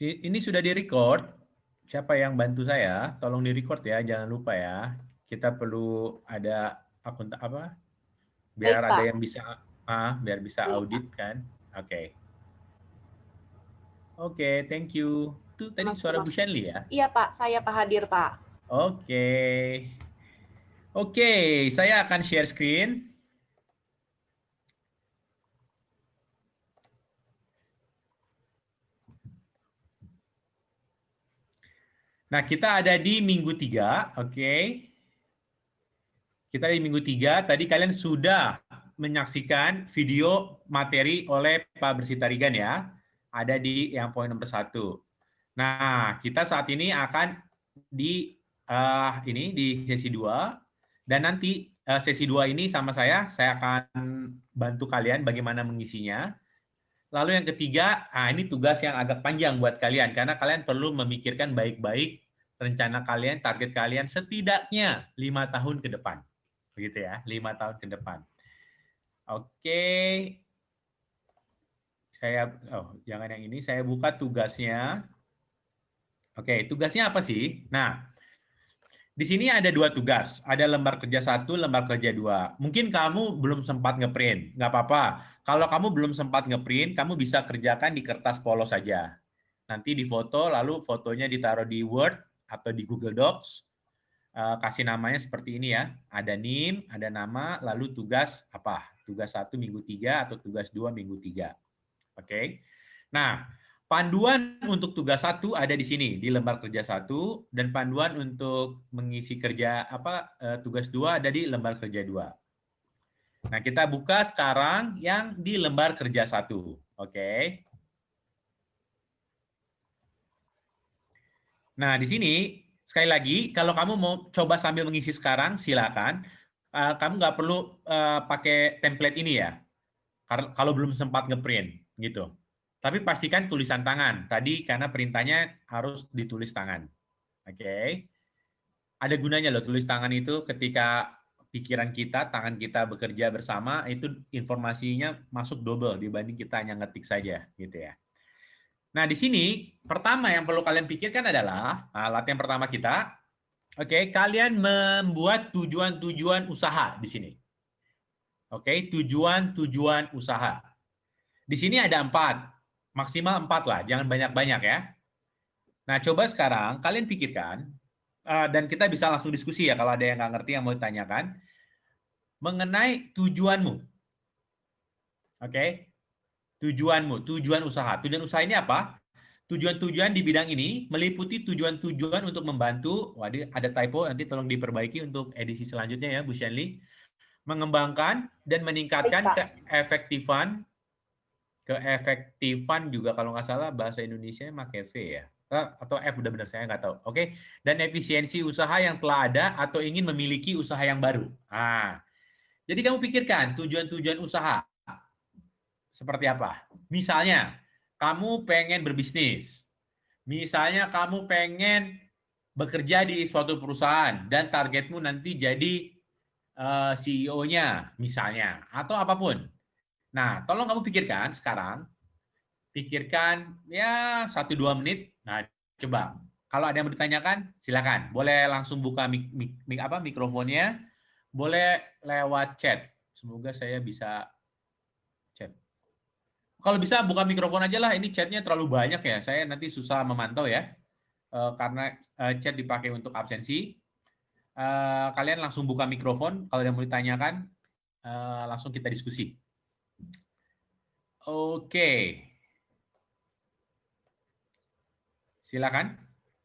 Ini sudah di-record. Siapa yang bantu saya? Tolong di-record ya, jangan lupa ya. Kita perlu ada akun apa? Baik, Biar ada Pak. yang bisa biar bisa Baik, Pak. audit kan. Oke. Oke, thank you. Itu tadi suara Sama-sama. Bu Shanli ya? Iya, Pak. Saya Pak Hadir, Pak. Oke. Oke, saya akan share screen. Nah, kita ada di minggu 3, oke. Kita di minggu 3, tadi kalian sudah menyaksikan video materi oleh Pak Bersitarigan ya. Ada di yang poin nomor 1. Nah, kita saat ini akan di ini di sesi 2 dan nanti sesi 2 ini sama saya akan bantu kalian bagaimana mengisinya. Lalu yang ketiga, ini tugas yang agak panjang buat kalian karena kalian perlu memikirkan baik-baik rencana kalian, target kalian setidaknya 5 tahun ke depan. Begitu ya, 5 tahun ke depan. Oke. Jangan yang ini, saya buka tugasnya. Oke, tugasnya apa sih? Nah, di sini ada 2 tugas, ada lembar kerja 1, lembar kerja 2. Mungkin kamu belum sempat ngeprint, nggak apa-apa. Kalau kamu belum sempat ngeprint, kamu bisa kerjakan di kertas polos saja. Nanti difoto, lalu fotonya ditaruh di Word atau di Google Docs. Kasih namanya seperti ini ya. Ada NIM, ada nama, lalu tugas apa? Tugas 1 minggu 3 atau tugas 2 minggu 3. Oke. Nah, panduan untuk tugas 1 ada di sini di lembar kerja 1 dan panduan untuk mengisi kerja tugas 2 ada di lembar kerja 2. Nah, kita buka sekarang yang di lembar kerja 1. Oke. Nah, di sini sekali lagi kalau kamu mau coba sambil mengisi sekarang silakan. Kamu nggak perlu pakai template ini ya. Kalau belum sempat ngeprint gitu. Tapi pastikan tulisan tangan. Tadi karena perintahnya harus ditulis tangan. Oke. Ada gunanya loh tulis tangan itu ketika pikiran kita, tangan kita bekerja bersama, itu informasinya masuk double dibanding kita hanya ngetik saja gitu ya. Nah, di sini pertama yang perlu kalian pikirkan adalah latihan pertama kita. Oke, kalian membuat tujuan-tujuan usaha di sini. Oke, tujuan-tujuan usaha. Di sini ada 4, maksimal 4 lah, jangan banyak-banyak ya. Nah, coba sekarang kalian pikirkan, dan kita bisa langsung diskusi ya kalau ada yang nggak ngerti yang mau ditanyakan, mengenai tujuanmu. Oke, tujuanmu, tujuan usaha. Tujuan usaha ini apa? Tujuan-tujuan di bidang ini meliputi tujuan-tujuan untuk membantu, waduh ada typo, nanti tolong diperbaiki untuk edisi selanjutnya ya Bu Shanli, mengembangkan dan Baik, meningkatkan Pak. keefektifan juga kalau nggak salah bahasa Indonesia pakai V ya. Atau F udah benar saya nggak tahu. Oke, dan efisiensi usaha yang telah ada atau ingin memiliki usaha yang baru. Jadi kamu pikirkan tujuan-tujuan usaha seperti apa. Misalnya, kamu pengen berbisnis. Misalnya kamu pengen bekerja di suatu perusahaan dan targetmu nanti jadi CEO-nya misalnya atau apapun. Nah, tolong kamu pikirkan sekarang, pikirkan ya 1-2 menit. Nah, coba. Kalau ada yang mau ditanyakan, silakan. Boleh langsung buka mikrofonnya, boleh lewat chat. Semoga saya bisa chat. Kalau bisa buka mikrofon aja lah, ini chatnya terlalu banyak ya. Saya nanti susah memantau ya. Karena chat dipakai untuk absensi. Kalian langsung buka mikrofon, kalau ada yang mau ditanyakan, langsung kita diskusi. Oke. Silakan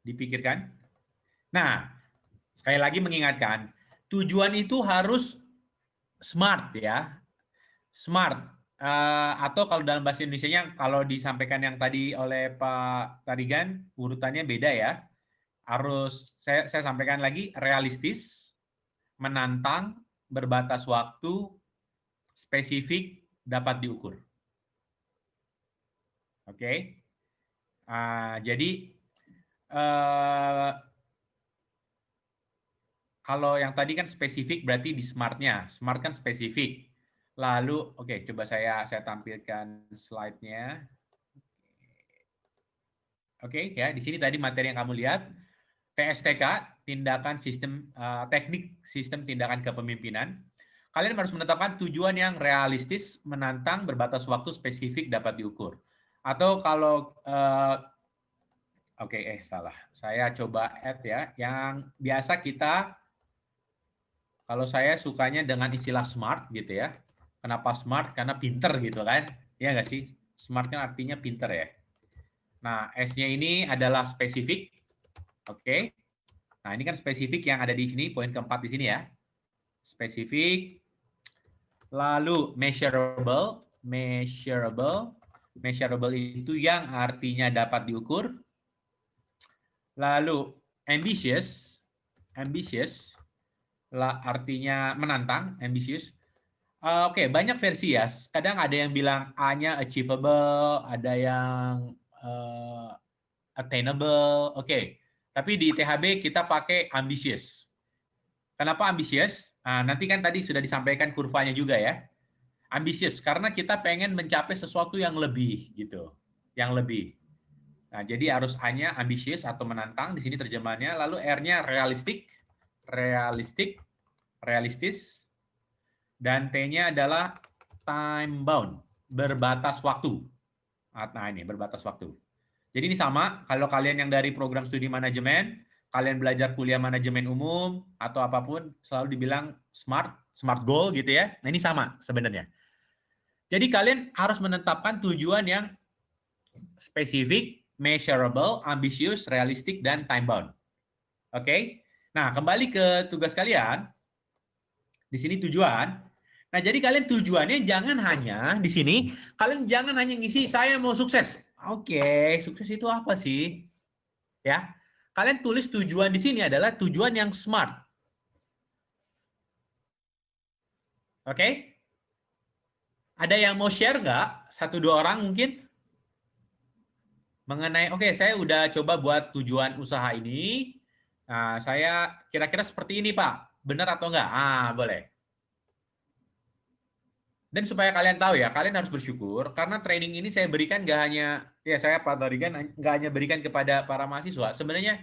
dipikirkan. Nah, sekali lagi mengingatkan, tujuan itu harus smart ya. Smart. Atau kalau dalam bahasa Indonesianya, kalau disampaikan yang tadi oleh Pak Tarigan, urutannya beda ya. Harus saya sampaikan lagi, realistis, menantang, berbatas waktu, spesifik, dapat diukur. Oke. Jadi kalau yang tadi kan spesifik berarti di smart-nya. Smart kan spesifik. Lalu, oke, coba saya tampilkan slide-nya. Oke, ya, di sini tadi materi yang kamu lihat, TSTK, tindakan sistem teknik sistem tindakan kepemimpinan. Kalian harus menetapkan tujuan yang realistis, menantang, berbatas waktu spesifik dapat diukur. Atau kalau salah. Saya coba add ya, yang biasa kita, kalau saya sukanya dengan istilah smart gitu ya. Kenapa smart? Karena pinter gitu kan. Iya nggak sih? Smart kan artinya pinter ya. Nah, S-nya ini adalah spesifik. Oke. Nah, ini kan spesifik yang ada di sini, poin keempat di sini ya. Spesifik. Lalu measurable. Measurable. Measurable itu yang artinya dapat diukur. Lalu ambitious. Ambitious artinya menantang, ambitious. Oke, banyak versi ya. Kadang ada yang bilang A-nya achievable, ada yang attainable. Oke. Tapi di ITHB kita pakai ambitious. Kenapa ambitious? Nanti kan tadi sudah disampaikan kurvanya juga ya. Ambitious karena kita pengen mencapai sesuatu yang lebih gitu. Yang lebih. Nah, jadi harus A-nya ambitious atau menantang, di sini terjemahannya. Lalu R-nya realistic, realistic, realistis. Dan T-nya adalah time bound, berbatas waktu. Nah, ini berbatas waktu. Jadi ini sama, kalau kalian yang dari program studi manajemen, kalian belajar kuliah manajemen umum, atau apapun, selalu dibilang smart, smart goal gitu ya. Nah, ini sama sebenarnya. Jadi kalian harus menetapkan tujuan yang spesifik, measurable, ambisius, realistik, dan time bound. Oke? Nah, kembali ke tugas kalian. Di sini tujuan. Nah, jadi kalian tujuannya jangan hanya di sini, kalian jangan hanya ngisi saya mau sukses. Oke, sukses itu apa sih? Ya. Kalian tulis tujuan di sini adalah tujuan yang smart. Oke? Ada yang mau share nggak? Satu dua orang mungkin? Mengenai, oke, saya udah coba buat tujuan usaha ini. Nah, saya kira-kira seperti ini, Pak. Benar atau enggak? Boleh. Dan supaya kalian tahu ya, kalian harus bersyukur karena training ini saya berikan nggak hanya, ya saya Pak Torigan nggak hanya berikan kepada para mahasiswa. Sebenarnya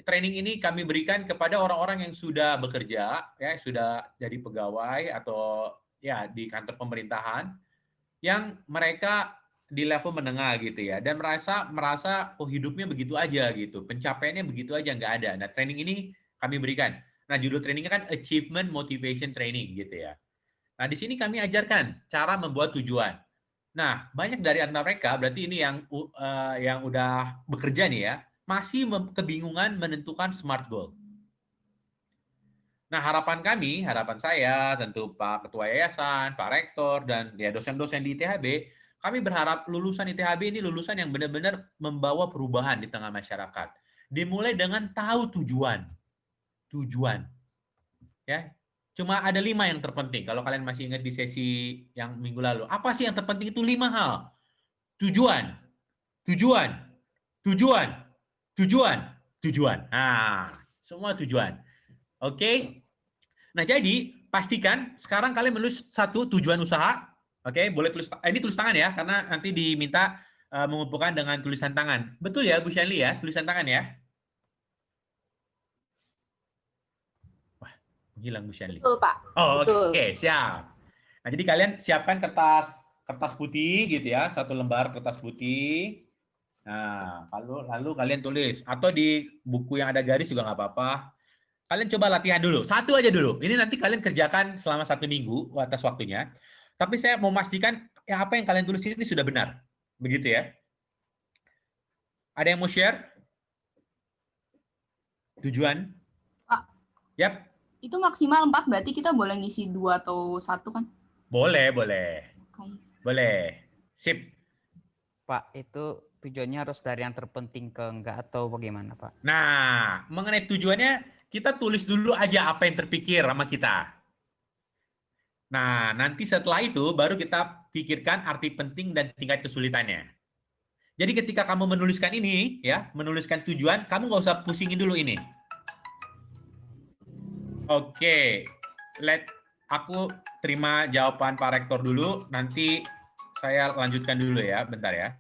training ini kami berikan kepada orang-orang yang sudah bekerja, ya sudah jadi pegawai atau ya di kantor pemerintahan, yang mereka di level menengah gitu ya, dan merasa oh hidupnya begitu aja gitu, pencapaiannya begitu aja nggak ada. Nah training ini kami berikan. Nah judul trainingnya kan Achievement Motivation Training gitu ya. Nah, di sini kami ajarkan cara membuat tujuan. Nah, banyak dari antara mereka, berarti ini yang udah bekerja nih ya, masih kebingungan menentukan smart goal. Nah, harapan kami, harapan saya, tentu Pak Ketua Yayasan, Pak Rektor, dan ya dosen-dosen di ITHB, kami berharap lulusan ITHB ini lulusan yang benar-benar membawa perubahan di tengah masyarakat. Dimulai dengan tahu tujuan. Tujuan. Ya, cuma ada 5 yang terpenting. Kalau kalian masih ingat di sesi yang minggu lalu. Apa sih yang terpenting itu 5 hal? Tujuan, tujuan, tujuan, tujuan, tujuan. Nah, semua tujuan. Oke? Nah, jadi pastikan sekarang kalian menulis satu tujuan usaha. Oke, boleh tulis, ini tulis tangan ya, karena nanti diminta mengumpulkan dengan tulisan tangan. Betul ya, Bu Shanli ya, tulisan tangan ya? Wah, menghilang Bu Shanli. Betul, Pak. Oh, Betul. oke, siap. Nah, jadi kalian siapkan kertas putih gitu ya, satu lembar kertas putih. Nah, lalu kalian tulis atau di buku yang ada garis juga nggak apa-apa. Kalian coba latihan dulu, satu aja dulu. Ini nanti kalian kerjakan selama 1 minggu atas waktunya. Tapi saya mau memastikan ya apa yang kalian tulis ini sudah benar, begitu ya. Ada yang mau share tujuan? Pak, Yap, itu maksimal 4, berarti kita boleh ngisi 2 atau 1 kan? boleh. Oke. Boleh. Sip. Pak, itu tujuannya harus dari yang terpenting ke enggak atau bagaimana, Pak? Nah, mengenai tujuannya, kita tulis dulu aja apa yang terpikir sama kita. Nah, nanti setelah itu baru kita pikirkan arti penting dan tingkat kesulitannya. Jadi ketika kamu menuliskan ini, ya, menuliskan tujuan, kamu nggak usah pusingin dulu ini. Oke, aku terima jawaban Pak Rektor dulu, nanti saya lanjutkan dulu ya, bentar ya.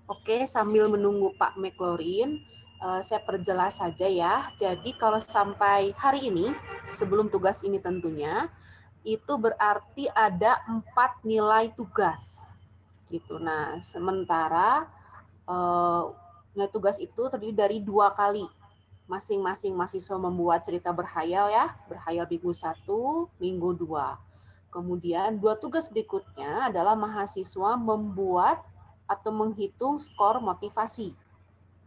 Oke, sambil menunggu Pak McLaurin, saya perjelas saja ya. Jadi kalau sampai hari ini, sebelum tugas ini tentunya, itu berarti ada 4 nilai tugas. Gitu. Nah, sementara nilai tugas itu terdiri dari 2 kali. Masing-masing mahasiswa membuat cerita berhayal ya, berhayal minggu 1, minggu 2. Kemudian 2 tugas berikutnya adalah mahasiswa membuat atau menghitung skor motivasi.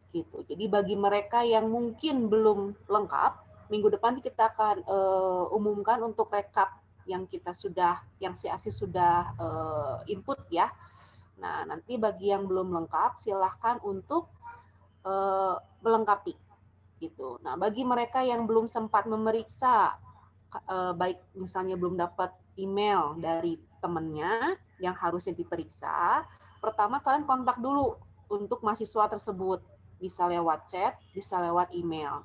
Gitu. Jadi bagi mereka yang mungkin belum lengkap, minggu depan kita akan umumkan untuk rekap yang kita sudah, yang si Asis sudah input ya. Nah, nanti bagi yang belum lengkap, silahkan untuk melengkapi. Gitu. Nah, bagi mereka yang belum sempat memeriksa, baik misalnya belum dapat email dari temannya yang harusnya diperiksa, pertama kalian kontak dulu untuk mahasiswa tersebut. Bisa lewat chat, bisa lewat email.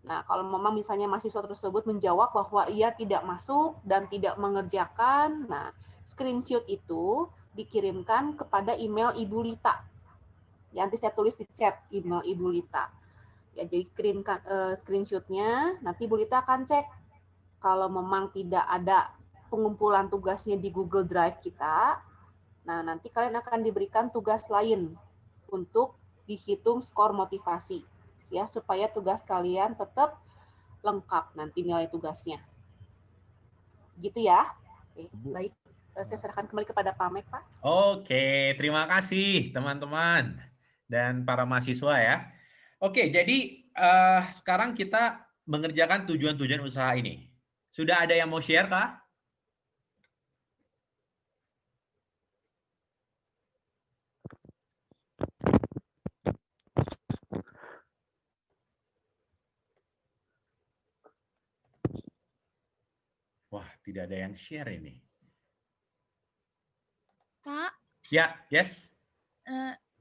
Nah, kalau memang misalnya mahasiswa tersebut menjawab bahwa ia tidak masuk dan tidak mengerjakan, nah, screenshot itu dikirimkan kepada email Ibu Lita. Ya, nanti saya tulis di chat email Ibu Lita. Ya, jadi kirimkan screenshotnya, nanti Bu Lita akan cek. Kalau memang tidak ada pengumpulan tugasnya di Google Drive kita, nah nanti kalian akan diberikan tugas lain untuk dihitung skor motivasi, ya supaya tugas kalian tetap lengkap nanti nilai tugasnya. Gitu ya. Oke, baik, saya serahkan kembali kepada Pak Mek, Pak. Oke, terima kasih teman-teman dan para mahasiswa ya. Oke, jadi sekarang kita mengerjakan tujuan-tujuan usaha ini. Sudah ada yang mau share, Kak? Wah, tidak ada yang share ini. Pak, Ya, yes.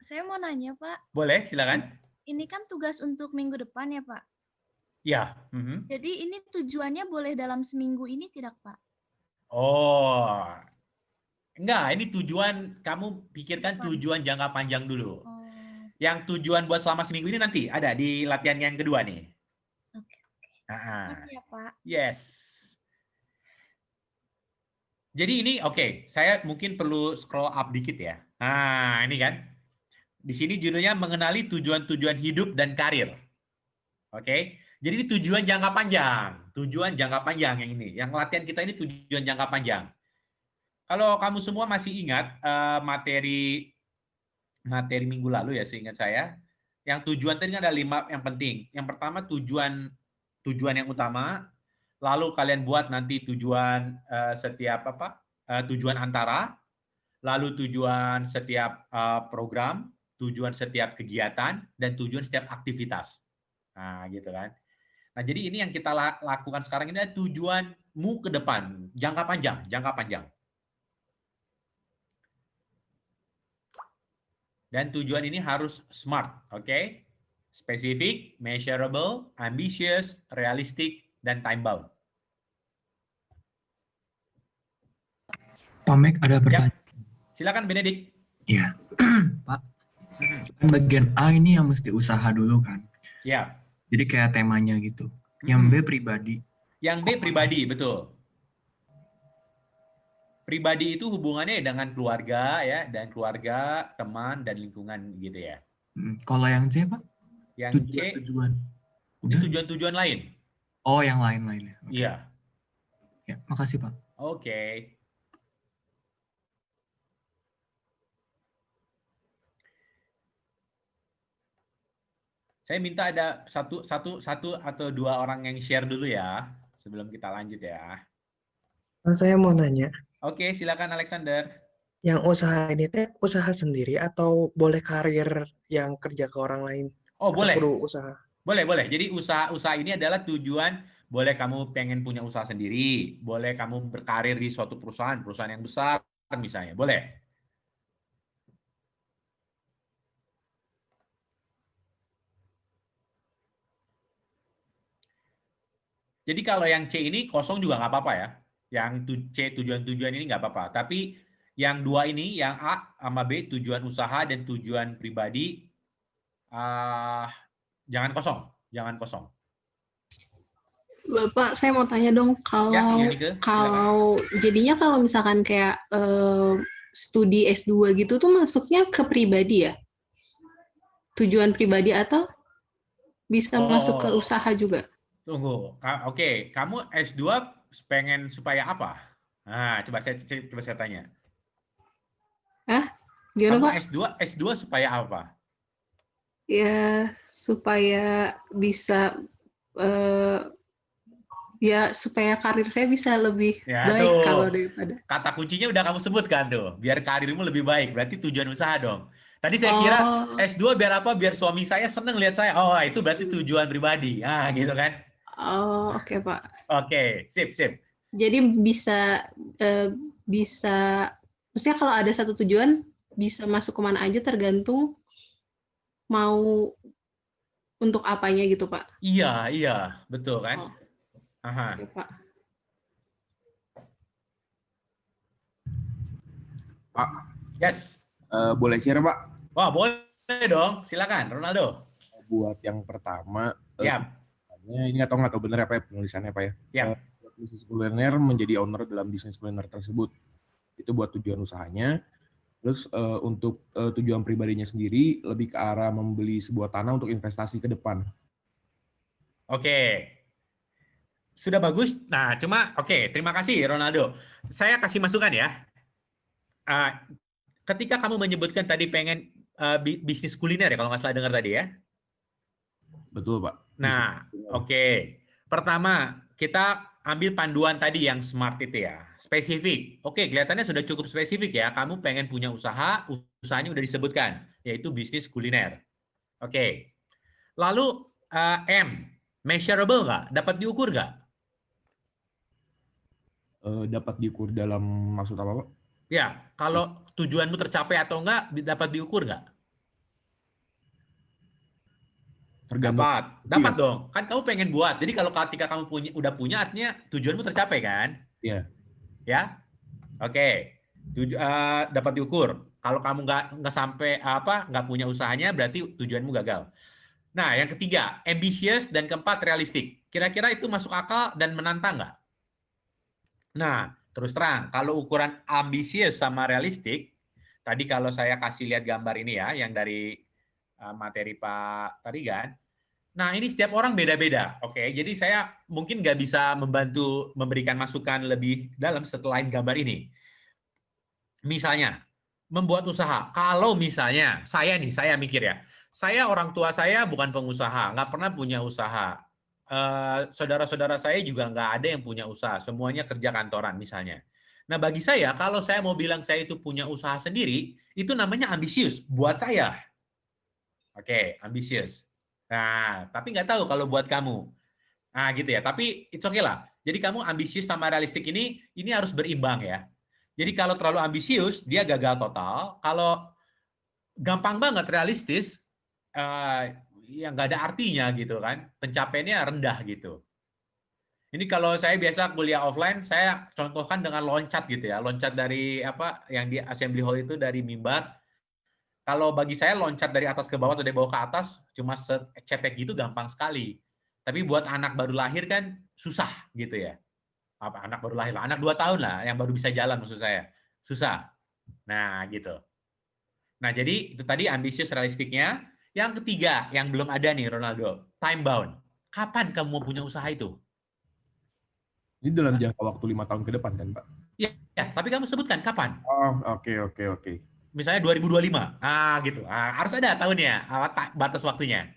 saya mau nanya, Pak. Boleh, silakan. Ini kan tugas untuk minggu depan ya, Pak? Ya. Jadi ini tujuannya boleh dalam seminggu ini tidak, Pak? Oh, enggak. Ini tujuan, kamu pikirkan tujuan jangka panjang dulu. Yang tujuan buat selama seminggu ini nanti ada di latihan yang kedua nih. Oke. Makasih ya, Pak. Yes. Jadi ini oke, saya mungkin perlu scroll up dikit ya. Nah, ini kan. Di sini judulnya mengenali tujuan-tujuan hidup dan karir. Oke. Jadi ini tujuan jangka panjang. Tujuan jangka panjang yang ini. Yang latihan kita ini tujuan jangka panjang. Kalau kamu semua masih ingat materi minggu lalu ya, seingat saya, yang tujuan tadi ada 5 yang penting. Yang pertama tujuan yang utama, lalu kalian buat nanti tujuan setiap tujuan antara, lalu tujuan setiap program, tujuan setiap kegiatan, dan tujuan setiap aktivitas. Nah, gitu kan. Nah, jadi ini yang kita lakukan sekarang ini adalah tujuanmu ke depan, jangka panjang. Dan tujuan ini harus SMART, oke? Specific, measurable, ambitious, realistic, dan time bound. Pak Mek, ada pertanyaan. Ya. Silakan Benedik. Iya, Pak. Bagian A ini yang mesti usaha dulu kan? Ya. Jadi kayak temanya gitu. Yang B pribadi. Yang B pribadi, betul. Pribadi itu hubungannya dengan keluarga ya, dan keluarga, teman, dan lingkungan gitu ya. Kalau yang C, Pak? Yang tujuan. Ini tujuan-tujuan lain. Oh, yang lain-lainnya. Iya. Ya, makasih, Pak. Oke. Saya minta ada satu atau 2 orang yang share dulu ya, sebelum kita lanjut ya. Saya mau nanya. Oke, silakan Alexander. Yang usaha ini teh usaha sendiri atau boleh karir yang kerja ke orang lain? Oh, boleh. Perlu usaha. Boleh. Jadi usaha ini adalah tujuan, boleh kamu pengen punya usaha sendiri, boleh kamu berkarir di suatu perusahaan yang besar misalnya, boleh. Jadi kalau yang C ini kosong juga nggak apa-apa ya. Yang C tujuan-tujuan ini nggak apa-apa. Tapi Yang dua ini, yang A sama B, tujuan usaha dan tujuan pribadi, jangan kosong, jangan kosong. Bapak, saya mau tanya dong, Ya, kalau Yunike, silakan. kalau jadinya kalau misalkan kayak studi S2 gitu tuh masuknya ke pribadi ya? Tujuan pribadi atau bisa masuk ke Oh, usaha juga? tunggu. Oke, kamu S2 pengen supaya apa? Nah, coba saya tanya. Gimana, Kamu Pak? S2 supaya apa? Ya, supaya bisa ya supaya karir saya bisa lebih Ya, baik kalau tuh. daripada. Kata kuncinya udah kamu sebutkan tuh. Biar karirmu lebih baik. Berarti tujuan usaha dong. Tadi saya kira Oh, S2 biar apa? Biar suami saya seneng lihat saya. Oh, itu berarti tujuan pribadi. Ah, gitu kan? oke, Pak. Oke, sip, sip. Jadi bisa bisa, maksudnya kalau ada satu tujuan bisa masuk kemana aja tergantung mau untuk apanya gitu, Pak. Iya, betul kan? Oh, Aha. oke, Pak. Pak, Yes. boleh share Pak? Wah, boleh dong. Silakan, Ronaldo. Buat yang pertama, Ya, ini nggak tahu benar apa ya penulisannya Pak ya. ya. Bisnis kuliner menjadi owner dalam bisnis kuliner tersebut. Itu buat tujuan usahanya. Terus untuk tujuan pribadinya sendiri lebih ke arah membeli sebuah tanah untuk investasi ke depan. Oke. Sudah bagus. Nah, cuma oke, terima kasih Ronaldo. Saya kasih masukan ya. Ketika kamu menyebutkan tadi pengen bisnis kuliner ya, kalau nggak salah dengar tadi ya. Betul Pak. Nah, oke. Pertama, kita ambil panduan tadi yang smart itu ya. Spesifik. Oke, kelihatannya sudah cukup spesifik ya. Kamu pengen punya usaha, usahanya udah disebutkan, yaitu bisnis kuliner. Oke. Lalu M, measurable nggak? Dapat diukur nggak? Dapat diukur dalam maksud apa Pak? Ya, kalau tujuanmu tercapai atau enggak, dapat diukur nggak? Tergantung. Dapat dong. Kan kamu pengen buat. Jadi kalau ketika kamu udah punya, artinya tujuanmu tercapai kan? Iya. Ya, oke. Dapat diukur. Kalau kamu nggak sampai nggak punya usahanya, berarti tujuanmu gagal. Nah, yang ketiga, ambitious, dan keempat, realistik. Kira-kira itu masuk akal dan menantang nggak? Nah, terus terang, kalau ukuran ambisius sama realistik, tadi kalau saya kasih lihat gambar ini ya, yang dari materi Pak Tarigan, nah ini setiap orang beda-beda, oke? Jadi saya mungkin nggak bisa membantu memberikan masukan lebih dalam setelah gambar ini. Misalnya, membuat usaha. Kalau misalnya, saya mikir ya, saya orang tua saya bukan pengusaha, nggak pernah punya usaha. Saudara-saudara saya juga nggak ada yang punya usaha, semuanya kerja kantoran misalnya. Nah bagi saya, kalau saya mau bilang saya itu punya usaha sendiri, itu namanya ambisius buat saya. Oke, ambisius. Nah, tapi nggak tahu kalau buat kamu. Nah gitu ya, tapi it's okay lah. Jadi kamu ambisius sama realistik ini harus berimbang ya. Jadi kalau terlalu ambisius, dia gagal total. Kalau gampang banget realistis, ya nggak ada artinya gitu kan, pencapaiannya rendah gitu. Ini kalau saya biasa kuliah offline, saya contohkan dengan loncat gitu ya, loncat dari yang di assembly hall itu dari mimbar. Kalau bagi saya loncat dari atas ke bawah atau dari bawah ke atas cuma cetek gitu gampang sekali. Tapi buat anak baru lahir kan susah gitu ya. Anak baru lahir lah, anak 2 tahun lah yang baru bisa jalan maksud saya. Susah. Nah, gitu. Nah, jadi itu tadi ambisius realistiknya. Yang ketiga, yang belum ada nih Ronaldo, time bound. Kapan kamu mau punya usaha itu? Ini dalam jangka waktu 5 tahun ke depan kan Pak? Ya, tapi kamu sebutkan kapan? Oh, oke. Misalnya 2025. Gitu. Harus ada tahunnya, batas waktunya.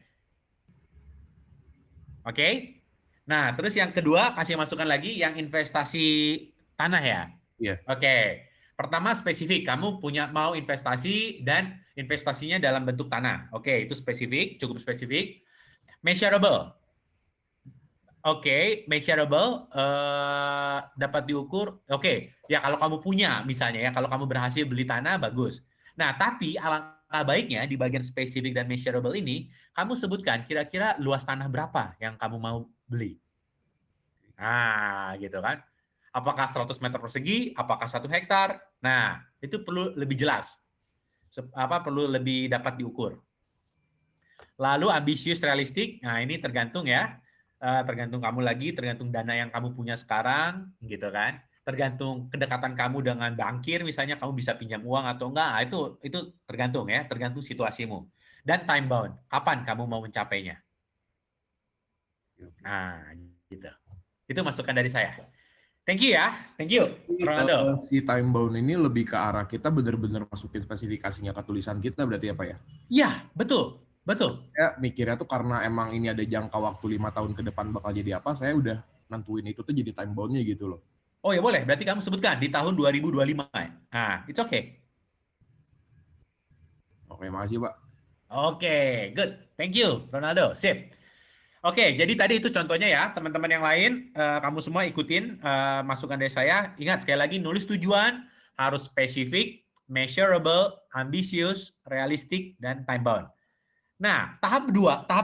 Oke? Nah, terus yang kedua, kasih masukan lagi yang investasi tanah ya? Iya. Oke. Pertama spesifik, kamu mau investasi dan investasinya dalam bentuk tanah. Oke, itu spesifik, cukup spesifik. Measurable. Oke, measurable, dapat diukur. Oke, ya kalau kamu punya misalnya ya, kalau kamu berhasil beli tanah, bagus. Nah, tapi alangkah baiknya di bagian spesifik dan measurable ini, kamu sebutkan kira-kira luas tanah berapa yang kamu mau beli. Nah, gitu kan. Apakah 100 meter persegi? Apakah 1 hektar? Nah, itu perlu lebih jelas. Perlu lebih dapat diukur. Lalu ambisius, realistik. Nah, ini tergantung ya. Tergantung kamu lagi, tergantung dana yang kamu punya sekarang, gitu kan. Tergantung kedekatan kamu dengan bankir, misalnya kamu bisa pinjam uang atau enggak. Nah, itu tergantung ya, tergantung situasimu. Dan time bound, kapan kamu mau mencapainya. Nah, gitu. Itu masukan dari saya. Thank you ya, thank you, Ronaldo. Si time bound ini lebih ke arah kita benar-benar masukin spesifikasinya ke tulisan kita berarti apa ya? Iya, betul, betul. Ya mikirnya tuh karena emang ini ada jangka waktu 5 tahun ke depan bakal jadi apa, saya udah nentuin itu tuh jadi time bound-nya gitu loh. Oh ya boleh, berarti kamu sebutkan di tahun 2025. Nah, it's okay. Oke, makasih Pak. Oke, good. Thank you, Ronaldo. Sip. Oke, jadi tadi itu contohnya ya, teman-teman yang lain, kamu semua ikutin masukan dari saya. Ingat, sekali lagi, nulis tujuan harus spesifik, measurable, ambisius, realistik, dan time bound. Nah, tahap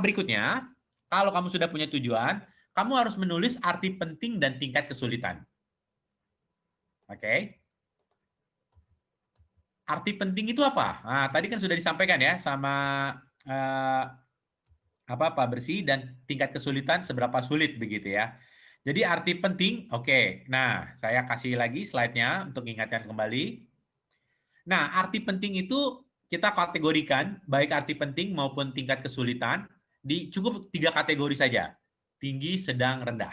berikutnya, kalau kamu sudah punya tujuan, kamu harus menulis arti penting dan tingkat kesulitan. Oke. Arti penting itu apa? Nah, tadi kan sudah disampaikan ya sama Pak Bersih, dan tingkat kesulitan seberapa sulit begitu ya. Jadi arti penting, oke. Nah, saya kasih lagi slide-nya untuk ingatkan kembali. Nah, arti penting itu kita kategorikan baik arti penting maupun tingkat kesulitan di cukup 3 kategori saja. Tinggi, sedang, rendah.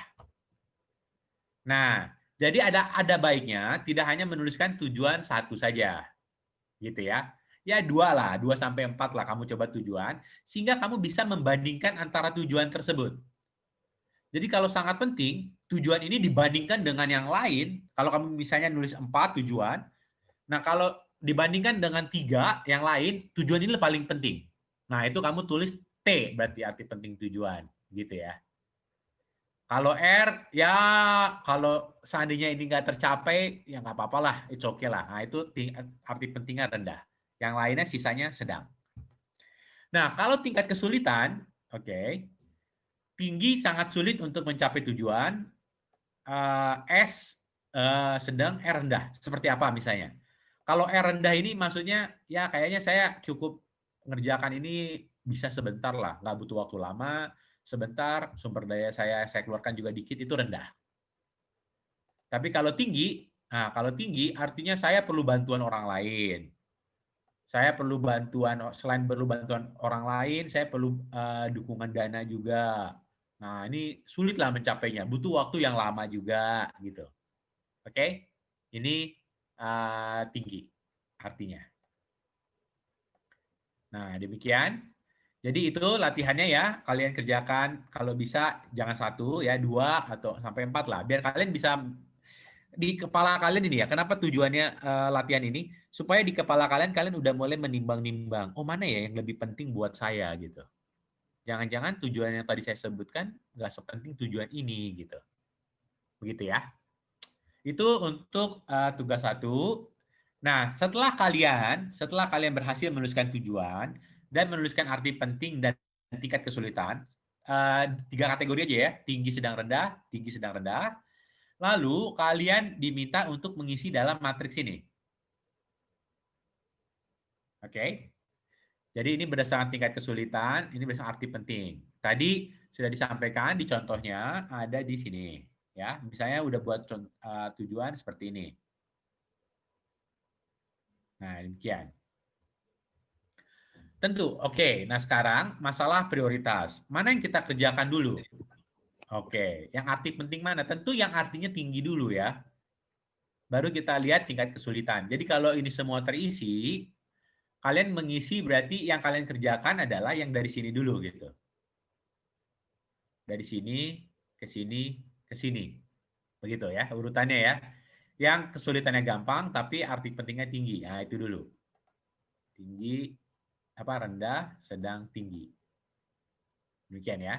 Nah, jadi ada baiknya tidak hanya menuliskan tujuan satu saja. Gitu ya. Ya 2 lah, 2-4 lah kamu coba tujuan, sehingga kamu bisa membandingkan antara tujuan tersebut. Jadi kalau sangat penting, tujuan ini dibandingkan dengan yang lain, kalau kamu misalnya nulis 4 tujuan, nah kalau dibandingkan dengan 3 yang lain, tujuan ini paling penting. Nah itu kamu tulis T, berarti arti penting tujuan, gitu ya. Kalau R, ya kalau seandainya ini nggak tercapai, ya nggak apa-apa lah, it's okay lah. Nah itu arti pentingnya rendah. Yang lainnya sisanya sedang. Nah, kalau tingkat kesulitan, oke, tinggi sangat sulit untuk mencapai tujuan, S sedang, R rendah. Seperti apa misalnya? Kalau R rendah ini maksudnya, ya kayaknya saya cukup mengerjakan ini bisa sebentar lah, nggak butuh waktu lama, sebentar, sumber daya saya keluarkan juga dikit, itu rendah. Tapi kalau tinggi artinya saya perlu bantuan orang lain. Saya perlu bantuan, selain perlu bantuan orang lain, saya perlu dukungan dana juga. Nah, ini sulitlah mencapainya, butuh waktu yang lama juga, gitu. Oke? Ini tinggi artinya. Nah, demikian. Jadi itu latihannya ya, kalian kerjakan kalau bisa jangan 1 ya, 2 atau sampai 4 lah, biar kalian bisa di kepala kalian ini ya. Kenapa tujuannya latihan ini? Supaya di kepala kalian udah mulai menimbang-nimbang. Oh mana ya yang lebih penting buat saya gitu. Jangan-jangan tujuan yang tadi saya sebutkan nggak sepenting tujuan ini gitu. Begitu ya. Itu untuk tugas 1. Nah setelah kalian berhasil menuliskan tujuan dan menuliskan arti penting dan tingkat kesulitan, 3 kategori aja ya, tinggi, sedang, rendah, tinggi, sedang, rendah. Lalu kalian diminta untuk mengisi dalam matriks ini. Oke. Jadi ini berdasarkan tingkat kesulitan, ini berdasarkan arti penting. Tadi sudah disampaikan di contohnya ada di sini, ya. Misalnya udah buat tujuan seperti ini. Nah, demikian. Tentu, oke. Nah, sekarang masalah prioritas. Mana yang kita kerjakan dulu? Oke, yang arti penting mana? Tentu yang artinya tinggi dulu ya. Baru kita lihat tingkat kesulitan. Jadi kalau ini semua terisi, kalian mengisi berarti yang kalian kerjakan adalah yang dari sini dulu gitu. Dari sini, ke sini, ke sini. Begitu ya, urutannya ya. Yang kesulitannya gampang, tapi arti pentingnya tinggi. Nah, itu dulu. Tinggi, rendah, sedang, tinggi. Demikian ya.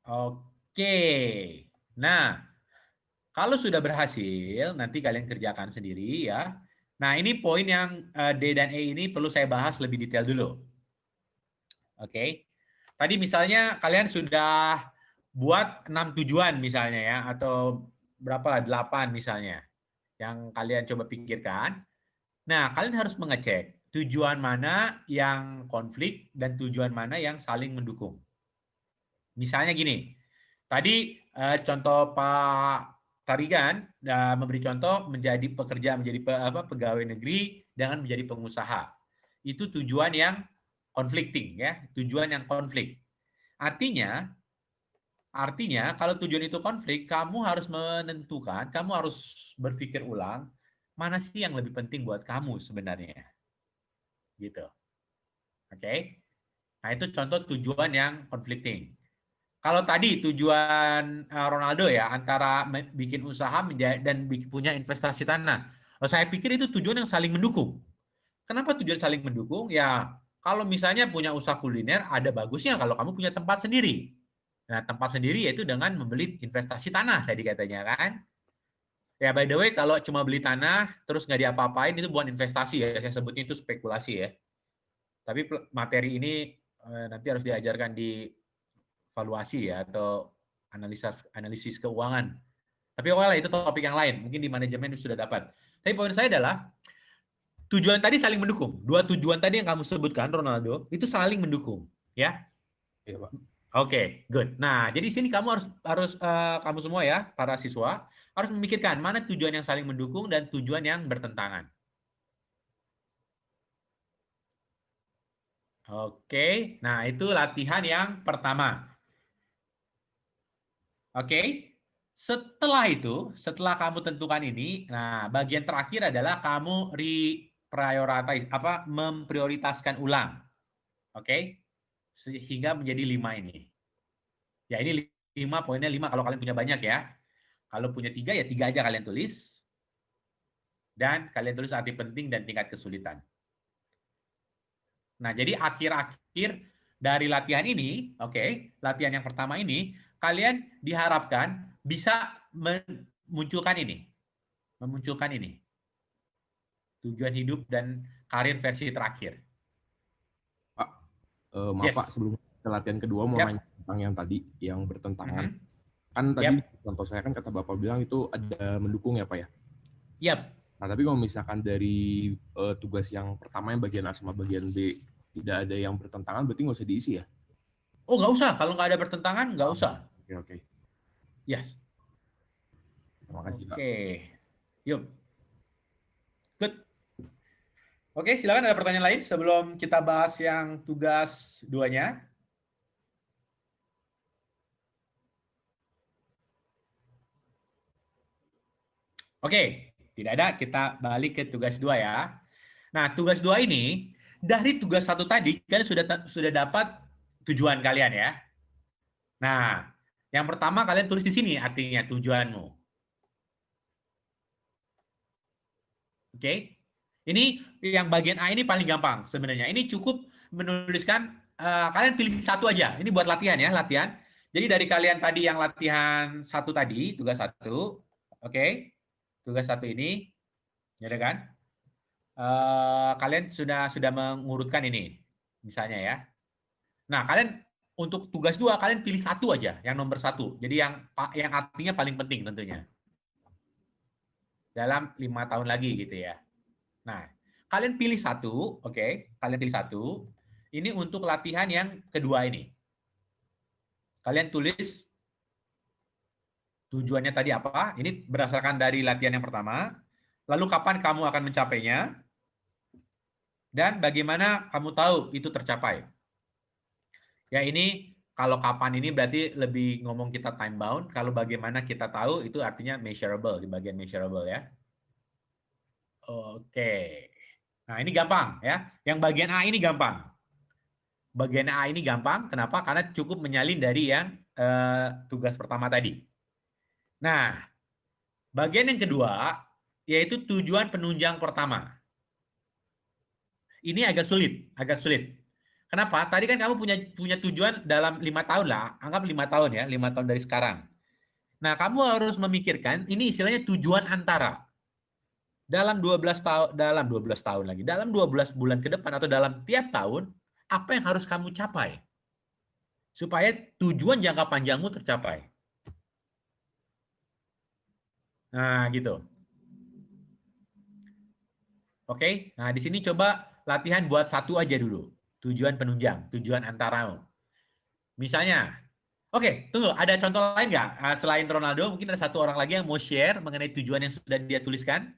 Oke. Nah, kalau sudah berhasil, nanti kalian kerjakan sendiri ya. Nah, ini poin yang D dan E ini perlu saya bahas lebih detail dulu. Oke. Tadi misalnya kalian sudah buat 6 tujuan misalnya ya, atau berapa lah, 8 misalnya, yang kalian coba pikirkan. Nah, kalian harus mengecek tujuan mana yang konflik dan tujuan mana yang saling mendukung. Misalnya gini, tadi contoh Pak Tarigan memberi contoh menjadi pekerja, menjadi pegawai negeri dengan menjadi pengusaha. Itu tujuan yang conflicting, ya, tujuan yang konflik. Artinya kalau tujuan itu konflik, kamu harus menentukan, kamu harus berpikir ulang, mana sih yang lebih penting buat kamu sebenarnya. Gitu. Oke? Nah, itu contoh tujuan yang conflicting. Kalau tadi tujuan Ronaldo ya, antara bikin usaha dan punya investasi tanah. Saya pikir itu tujuan yang saling mendukung. Kenapa tujuan saling mendukung? Ya, kalau misalnya punya usaha kuliner, ada bagusnya kalau kamu punya tempat sendiri. Nah, tempat sendiri yaitu dengan membeli investasi tanah, tadi katanya kan. Ya, by the way, kalau cuma beli tanah, terus nggak diapa-apain, itu bukan investasi ya. Saya sebutnya itu spekulasi ya. Tapi materi ini nanti harus diajarkan di valuasi ya, atau analisis keuangan. Tapi oke lah, itu topik yang lain. Mungkin di manajemen sudah dapat. Tapi poin saya adalah, tujuan tadi saling mendukung. Dua tujuan tadi yang kamu sebutkan, Ronaldo, itu saling mendukung. Ya? Iya, Pak. Oke, good. Nah, jadi di sini kamu harus kamu semua ya, para siswa, harus memikirkan mana tujuan yang saling mendukung dan tujuan yang bertentangan. Oke, nah itu latihan yang pertama. Oke, setelah itu, setelah kamu tentukan ini, nah bagian terakhir adalah kamu memprioritaskan ulang. Oke, sehingga menjadi 5 ini. Ya, ini 5, poinnya 5 kalau kalian punya banyak ya. Kalau punya 3 ya 3 aja kalian tulis. Dan kalian tulis arti penting dan tingkat kesulitan. Nah, jadi akhir-akhir dari latihan ini, oke, latihan yang pertama ini, kalian diharapkan bisa memunculkan ini. Tujuan hidup dan karir versi terakhir. Pak, maaf Yes. Pak, sebelum ke latihan kedua mau nanya tentang yang tadi, yang bertentangan. Kan tadi contoh saya kan kata Bapak bilang itu ada mendukung ya Pak ya? Yap. Nah, tapi kalau misalkan dari tugas yang pertama yang bagian A sama bagian B tidak ada yang bertentangan, berarti nggak usah diisi ya? Oh, nggak usah. Kalau nggak ada bertentangan, nggak usah. Oke. Yes. Terima kasih, Pak. Oke. Yuk. Good. Oke, silakan ada pertanyaan lain sebelum kita bahas yang tugas 2-nya. Oke, tidak ada, kita balik ke tugas 2 ya. Nah, tugas 2 ini, dari tugas 1 tadi, kalian sudah dapat tujuan kalian ya. Nah, yang pertama kalian tulis di sini artinya tujuanmu. Oke. Ini yang bagian A ini paling gampang sebenarnya. Ini cukup menuliskan, kalian pilih satu aja. Ini buat latihan ya, latihan. Jadi dari kalian tadi yang latihan 1 tadi, tugas 1, oke. Tugas 1 ini, ya kan? Kalian sudah mengurutkan ini, misalnya ya. Nah, kalian untuk tugas 2 kalian pilih satu aja, yang nomor 1. Jadi yang artinya paling penting tentunya. Dalam 5 tahun lagi gitu ya. Nah, kalian pilih satu, oke? Kalian pilih satu. Ini untuk latihan yang kedua ini. Kalian tulis tujuannya tadi apa? Ini berdasarkan dari latihan yang pertama. Lalu kapan kamu akan mencapainya? Dan bagaimana kamu tahu itu tercapai? Ya, ini kalau kapan ini berarti lebih ngomong kita time bound. Kalau bagaimana kita tahu itu artinya measurable, di bagian measurable ya. Oke. Nah, ini gampang ya. Yang bagian A ini gampang. Bagian A ini gampang. Kenapa? Karena cukup menyalin dari yang tugas pertama tadi. Nah, bagian yang kedua yaitu tujuan penunjang pertama. Ini agak sulit, Kenapa? Tadi kan kamu punya tujuan dalam 5 tahun lah, anggap 5 tahun ya, 5 tahun dari sekarang. Nah, kamu harus memikirkan ini istilahnya tujuan antara. Dalam 12 bulan ke depan atau dalam tiap tahun, apa yang harus kamu capai? Supaya tujuan jangka panjangmu tercapai. Nah, gitu. Oke, nah di sini coba latihan buat satu aja dulu. Tujuan penunjang, tujuan antara. Misalnya, oke, tunggu, ada contoh lain nggak? Selain Ronaldo, mungkin ada satu orang lagi yang mau share mengenai tujuan yang sudah dia tuliskan?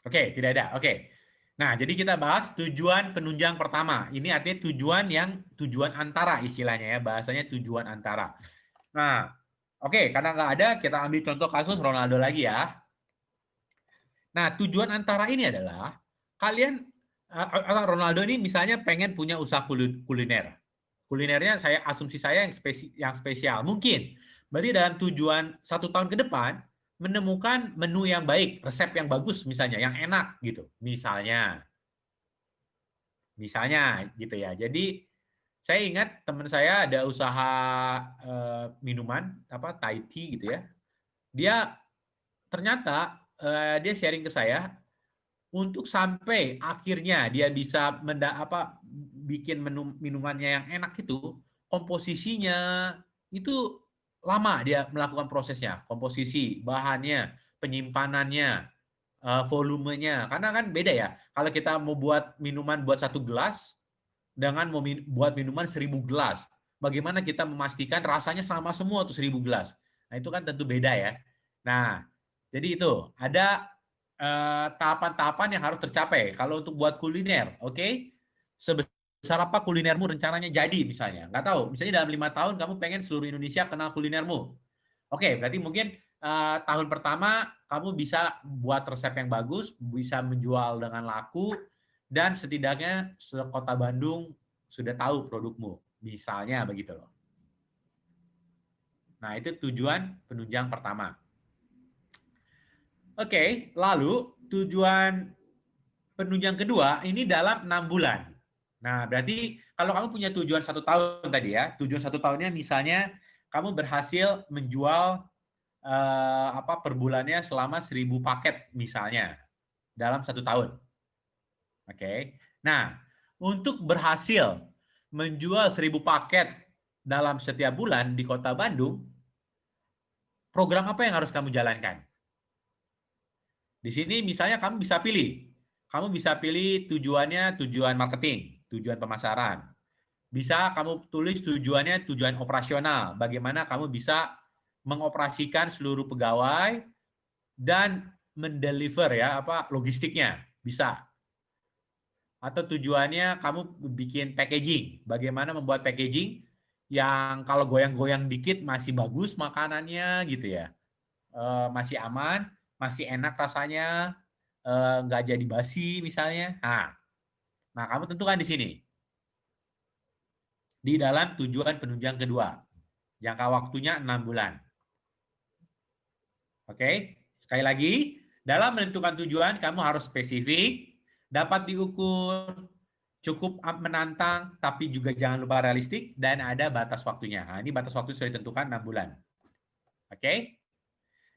Oke, tidak ada. Oke. Nah, jadi kita bahas tujuan penunjang pertama. Ini artinya tujuan antara istilahnya ya, bahasanya tujuan antara. Nah, oke, karena nggak ada, kita ambil contoh kasus Ronaldo lagi ya. Nah, tujuan antara ini adalah kalian Ronaldo ini misalnya pengen punya usaha kuliner. Kulinernya asumsi saya yang spesial. Mungkin. Berarti dalam tujuan 1 tahun ke depan menemukan menu yang baik, resep yang bagus misalnya, yang enak gitu. Misalnya gitu ya. Jadi saya ingat teman saya ada usaha minuman Thai tea gitu ya. Dia ternyata dia sharing ke saya untuk sampai akhirnya dia bisa bikin minumannya yang enak itu, komposisinya itu lama dia melakukan prosesnya, komposisi, bahannya, penyimpanannya, volumenya, karena kan beda ya. Kalau kita mau buat minuman buat 1 gelas dengan mau buat minuman 1000 gelas, bagaimana kita memastikan rasanya sama semua tuh 1000 gelas? Nah itu kan tentu beda ya. Nah jadi itu ada tahapan-tahapan yang harus tercapai. Kalau untuk buat kuliner, oke, sebesar apa kulinermu rencananya jadi misalnya, nggak tahu. Misalnya dalam 5 tahun kamu pengen seluruh Indonesia kenal kulinermu. Oke, berarti mungkin tahun pertama kamu bisa buat resep yang bagus, bisa menjual dengan laku, dan setidaknya kota Bandung sudah tahu produkmu. Misalnya begitu loh. Nah, itu tujuan penunjang pertama. Oke, lalu tujuan penunjang kedua ini dalam 6 bulan. Nah, berarti kalau kamu punya tujuan 1 tahun tadi ya, tujuan 1 tahunnya misalnya kamu berhasil menjual per bulannya selama 1000 paket misalnya dalam 1 tahun. Oke. Nah, untuk berhasil menjual 1000 paket dalam setiap bulan di Kota Bandung, program apa yang harus kamu jalankan? Di sini misalnya kamu bisa pilih. Kamu bisa pilih tujuannya tujuan marketing, tujuan pemasaran. Bisa kamu tulis tujuannya tujuan operasional. Bagaimana kamu bisa mengoperasikan seluruh pegawai dan mendeliver logistiknya. Bisa. Atau tujuannya kamu bikin packaging. Bagaimana membuat packaging yang kalau goyang-goyang dikit masih bagus makanannya gitu ya. Masih aman, masih enak rasanya, nggak jadi basi misalnya. Nah, kamu tentukan di sini. Di dalam tujuan penunjang kedua. Jangka waktunya 6 bulan. Oke, sekali lagi, dalam menentukan tujuan kamu harus spesifik, dapat diukur, cukup menantang, tapi juga jangan lupa realistik, dan ada batas waktunya. Nah, ini batas waktu sudah ditentukan 6 bulan. Oke?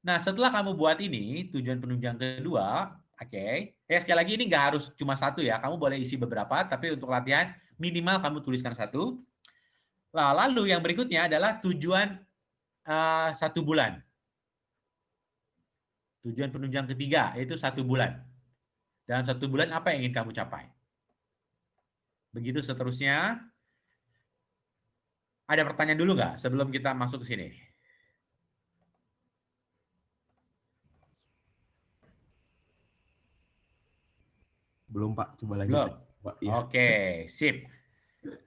Nah, setelah kamu buat ini, tujuan penunjang kedua, oke. Sekali lagi ini nggak harus cuma satu ya, kamu boleh isi beberapa, tapi untuk latihan minimal kamu tuliskan satu. Lalu yang berikutnya adalah tujuan 1 bulan. Tujuan penunjang ketiga, yaitu 1 bulan. Dalam 1 bulan apa yang ingin kamu capai? Begitu seterusnya. Ada pertanyaan dulu nggak sebelum kita masuk ke sini? Belum Pak, coba lagi. Belum? Pak, ya. Oke, sip.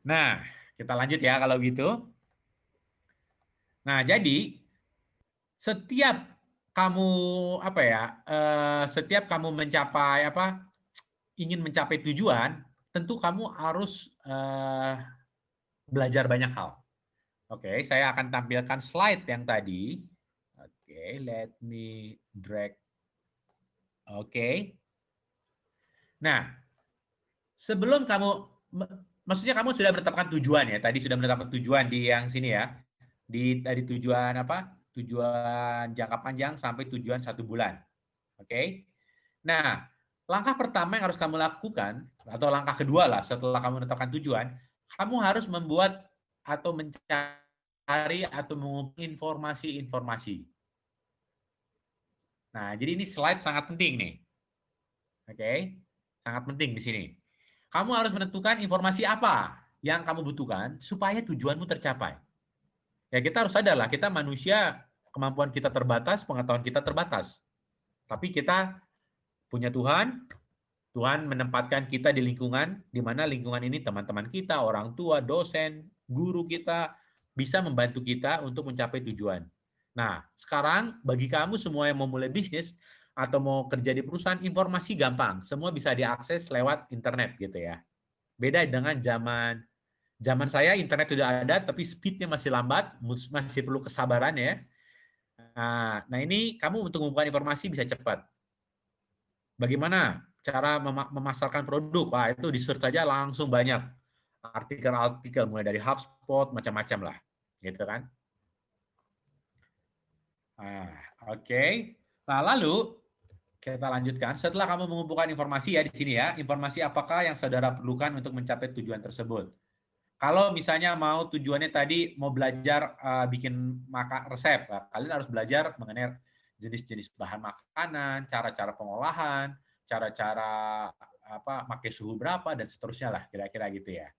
Nah, kita lanjut ya kalau gitu. Nah, jadi setiap kamu setiap kamu ingin mencapai tujuan, tentu kamu harus belajar banyak hal. Oke, saya akan tampilkan slide yang tadi. Oke, let me drag. Oke. Nah, sebelum kamu maksudnya kamu sudah menetapkan tujuan ya. Tadi sudah menetapkan tujuan di yang sini ya. Dari tujuan apa? Tujuan jangka panjang sampai tujuan 1 bulan. Oke. Nah, langkah pertama yang harus kamu lakukan, atau langkah kedua lah setelah kamu menetapkan tujuan, kamu harus membuat atau mencari atau mengumpulkan informasi-informasi. Nah, jadi ini slide sangat penting nih. Oke, sangat penting di sini. Kamu harus menentukan informasi apa yang kamu butuhkan supaya tujuanmu tercapai. Ya, kita harus sadar lah, kita manusia, kemampuan kita terbatas, pengetahuan kita terbatas. Tapi kita punya Tuhan, Tuhan menempatkan kita di lingkungan, di mana lingkungan ini teman-teman kita, orang tua, dosen, guru kita, bisa membantu kita untuk mencapai tujuan. Nah, sekarang bagi kamu semua yang mau mulai bisnis, atau mau kerja di perusahaan, informasi gampang. Semua bisa diakses lewat internet gitu ya. Beda dengan zaman saya, internet sudah ada, tapi speednya masih lambat, masih perlu kesabaran ya. Nah ini kamu untuk mengumpulkan informasi bisa cepat. Bagaimana cara memasarkan produk? Wah, itu di-search saja langsung banyak. Artikel-artikel, mulai dari HubSpot, macam-macam lah. Gitu kan. Oke. Nah, lalu kita lanjutkan. Setelah kamu mengumpulkan informasi ya di sini ya, informasi apakah yang saudara perlukan untuk mencapai tujuan tersebut. Kalau misalnya mau tujuannya tadi mau belajar bikin resep, kalian harus belajar mengenai jenis-jenis bahan makanan, cara-cara pengolahan, cara-cara pakai suhu berapa dan seterusnya lah, kira-kira gitu ya.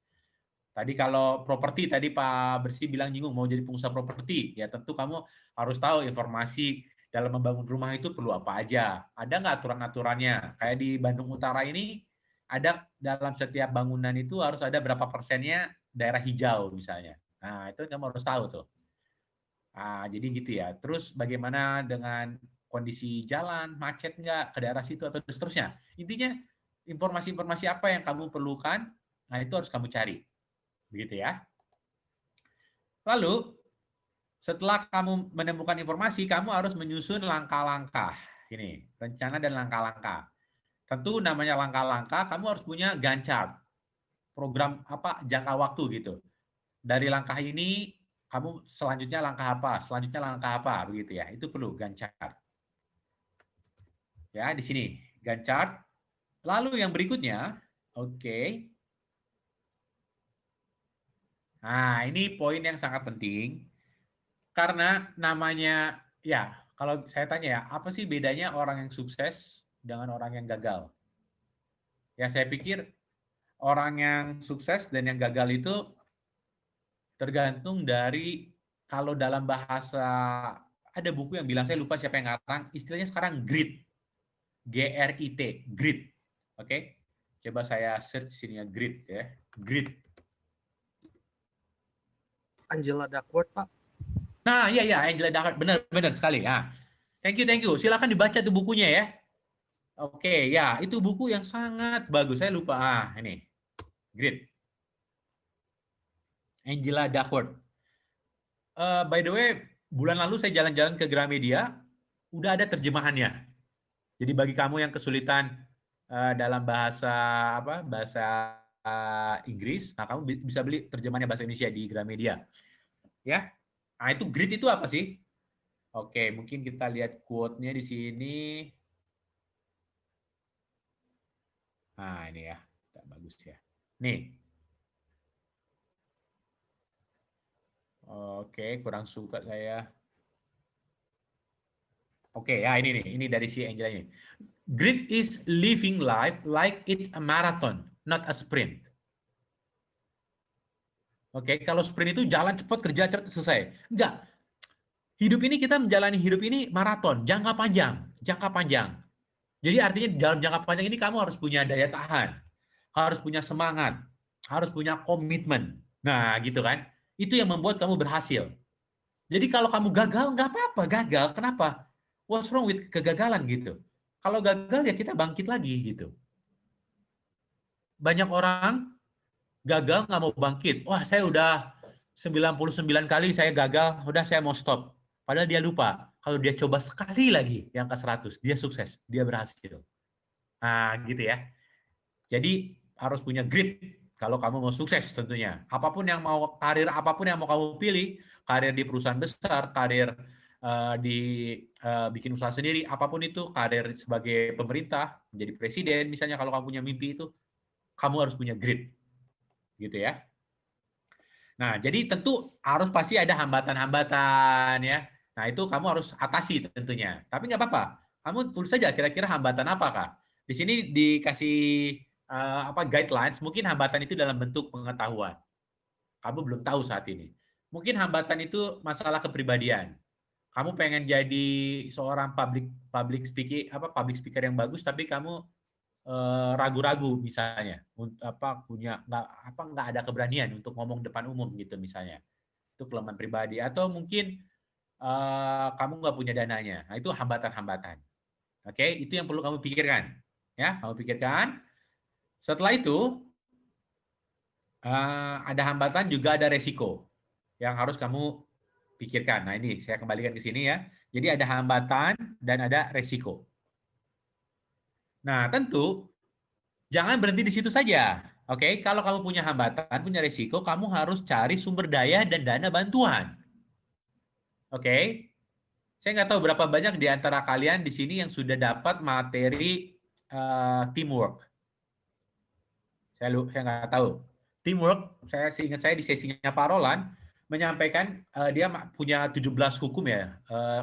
Tadi kalau properti, tadi Pak Bersih bilang nyinggung mau jadi pengusaha properti, ya tentu kamu harus tahu informasi dalam membangun rumah itu perlu apa aja. Ada nggak aturan-aturannya? Kayak di Bandung Utara ini, ada dalam setiap bangunan itu harus ada berapa persennya daerah hijau misalnya. Nah, itu kamu harus tahu tuh. Nah, jadi gitu ya. Terus bagaimana dengan kondisi jalan, macet nggak ke daerah situ atau seterusnya. Intinya, informasi-informasi apa yang kamu perlukan, nah itu harus kamu cari. Begitu ya. Lalu, setelah kamu menemukan informasi, kamu harus menyusun langkah-langkah. Ini, rencana dan langkah-langkah. Tentu namanya langkah-langkah, kamu harus punya Gantt chart. Program jangka waktu gitu. Dari langkah ini, kamu selanjutnya langkah apa, selanjutnya langkah apa, begitu ya. Itu perlu Gantt chart. Ya, di sini Gantt chart. Lalu yang berikutnya, oke. Nah, ini poin yang sangat penting. Karena namanya, ya kalau saya tanya ya, apa sih bedanya orang yang sukses dengan orang yang gagal? Ya saya pikir orang yang sukses dan yang gagal itu tergantung dari, kalau dalam bahasa, ada buku yang bilang, saya lupa siapa yang ngarang, istilahnya sekarang grit. G-R-I-T, grit. Oke, coba saya search sini ya, grit ya, grit. Angela Duckworth, Pak. Nah, iya, Angela Duckworth, benar sekali. Nah, thank you. Silakan dibaca tuh bukunya ya. Oke, ya, itu buku yang sangat bagus. Saya lupa. Ini, Grit. Angela Duckworth. By the way, bulan lalu saya jalan-jalan ke Gramedia, udah ada terjemahannya. Jadi bagi kamu yang kesulitan dalam bahasa Inggris, nah kamu bisa beli terjemahannya bahasa Indonesia di Gramedia. Ya. Nah, itu grit itu apa sih? Oke, mungkin kita lihat quote-nya di sini. Nah, ini ya. Bagus ya. Nih. Oke, kurang suka saya. Oke, ya ini nih. Ini dari si Angela ini. Grit is living life like it's a marathon, not a sprint. Oke, kalau sprint itu jalan cepat, kerja cepat, selesai. Enggak. Hidup ini, kita menjalani hidup ini maraton, jangka panjang. Jadi artinya dalam jangka panjang ini kamu harus punya daya tahan, harus punya semangat, harus punya komitmen. Nah, gitu kan. Itu yang membuat kamu berhasil. Jadi kalau kamu gagal, nggak apa-apa, gagal. Kenapa? What's wrong with kegagalan gitu. Kalau gagal ya kita bangkit lagi gitu. Banyak orang gagal nggak mau bangkit. Wah, saya udah 99 kali saya gagal, udah saya mau stop. Padahal dia lupa, kalau dia coba sekali lagi yang ke 100, dia sukses, dia berhasil. Nah, gitu ya. Jadi harus punya grit. Kalau kamu mau sukses tentunya. Karir apapun yang mau kamu pilih, karir di perusahaan besar, karir bikin usaha sendiri, apapun itu, karir sebagai pemerintah, menjadi presiden, misalnya kalau kamu punya mimpi itu, kamu harus punya grit, gitu ya. Nah, jadi tentu harus pasti ada hambatan-hambatan ya. Nah, itu kamu harus atasi tentunya. Tapi nggak apa-apa, kamu tulis saja kira-kira hambatan apakah. Di sini dikasih guidelines, mungkin hambatan itu dalam bentuk pengetahuan. Kamu belum tahu saat ini. Mungkin hambatan itu masalah kepribadian. Kamu pengen jadi seorang public speaker yang bagus, tapi kamu ragu-ragu misalnya, nggak ada keberanian untuk ngomong depan umum gitu misalnya. Itu kelemahan pribadi. Atau mungkin kamu nggak punya dananya. Nah, itu hambatan-hambatan. Oke, itu yang perlu kamu pikirkan. Ya, kamu pikirkan. Setelah itu ada hambatan juga ada resiko yang harus kamu pikirkan. Nah, ini saya kembalikan ke sini ya. Jadi ada hambatan dan ada resiko. Nah, tentu jangan berhenti di situ saja. Oke, kalau kamu punya hambatan, punya resiko, kamu harus cari sumber daya dan dana bantuan. Oke. Saya nggak tahu berapa banyak di antara kalian di sini yang sudah dapat materi teamwork. Saya nggak tahu. Teamwork, saya ingat saya di sesinya Pak Roland, menyampaikan dia punya 17 hukum ya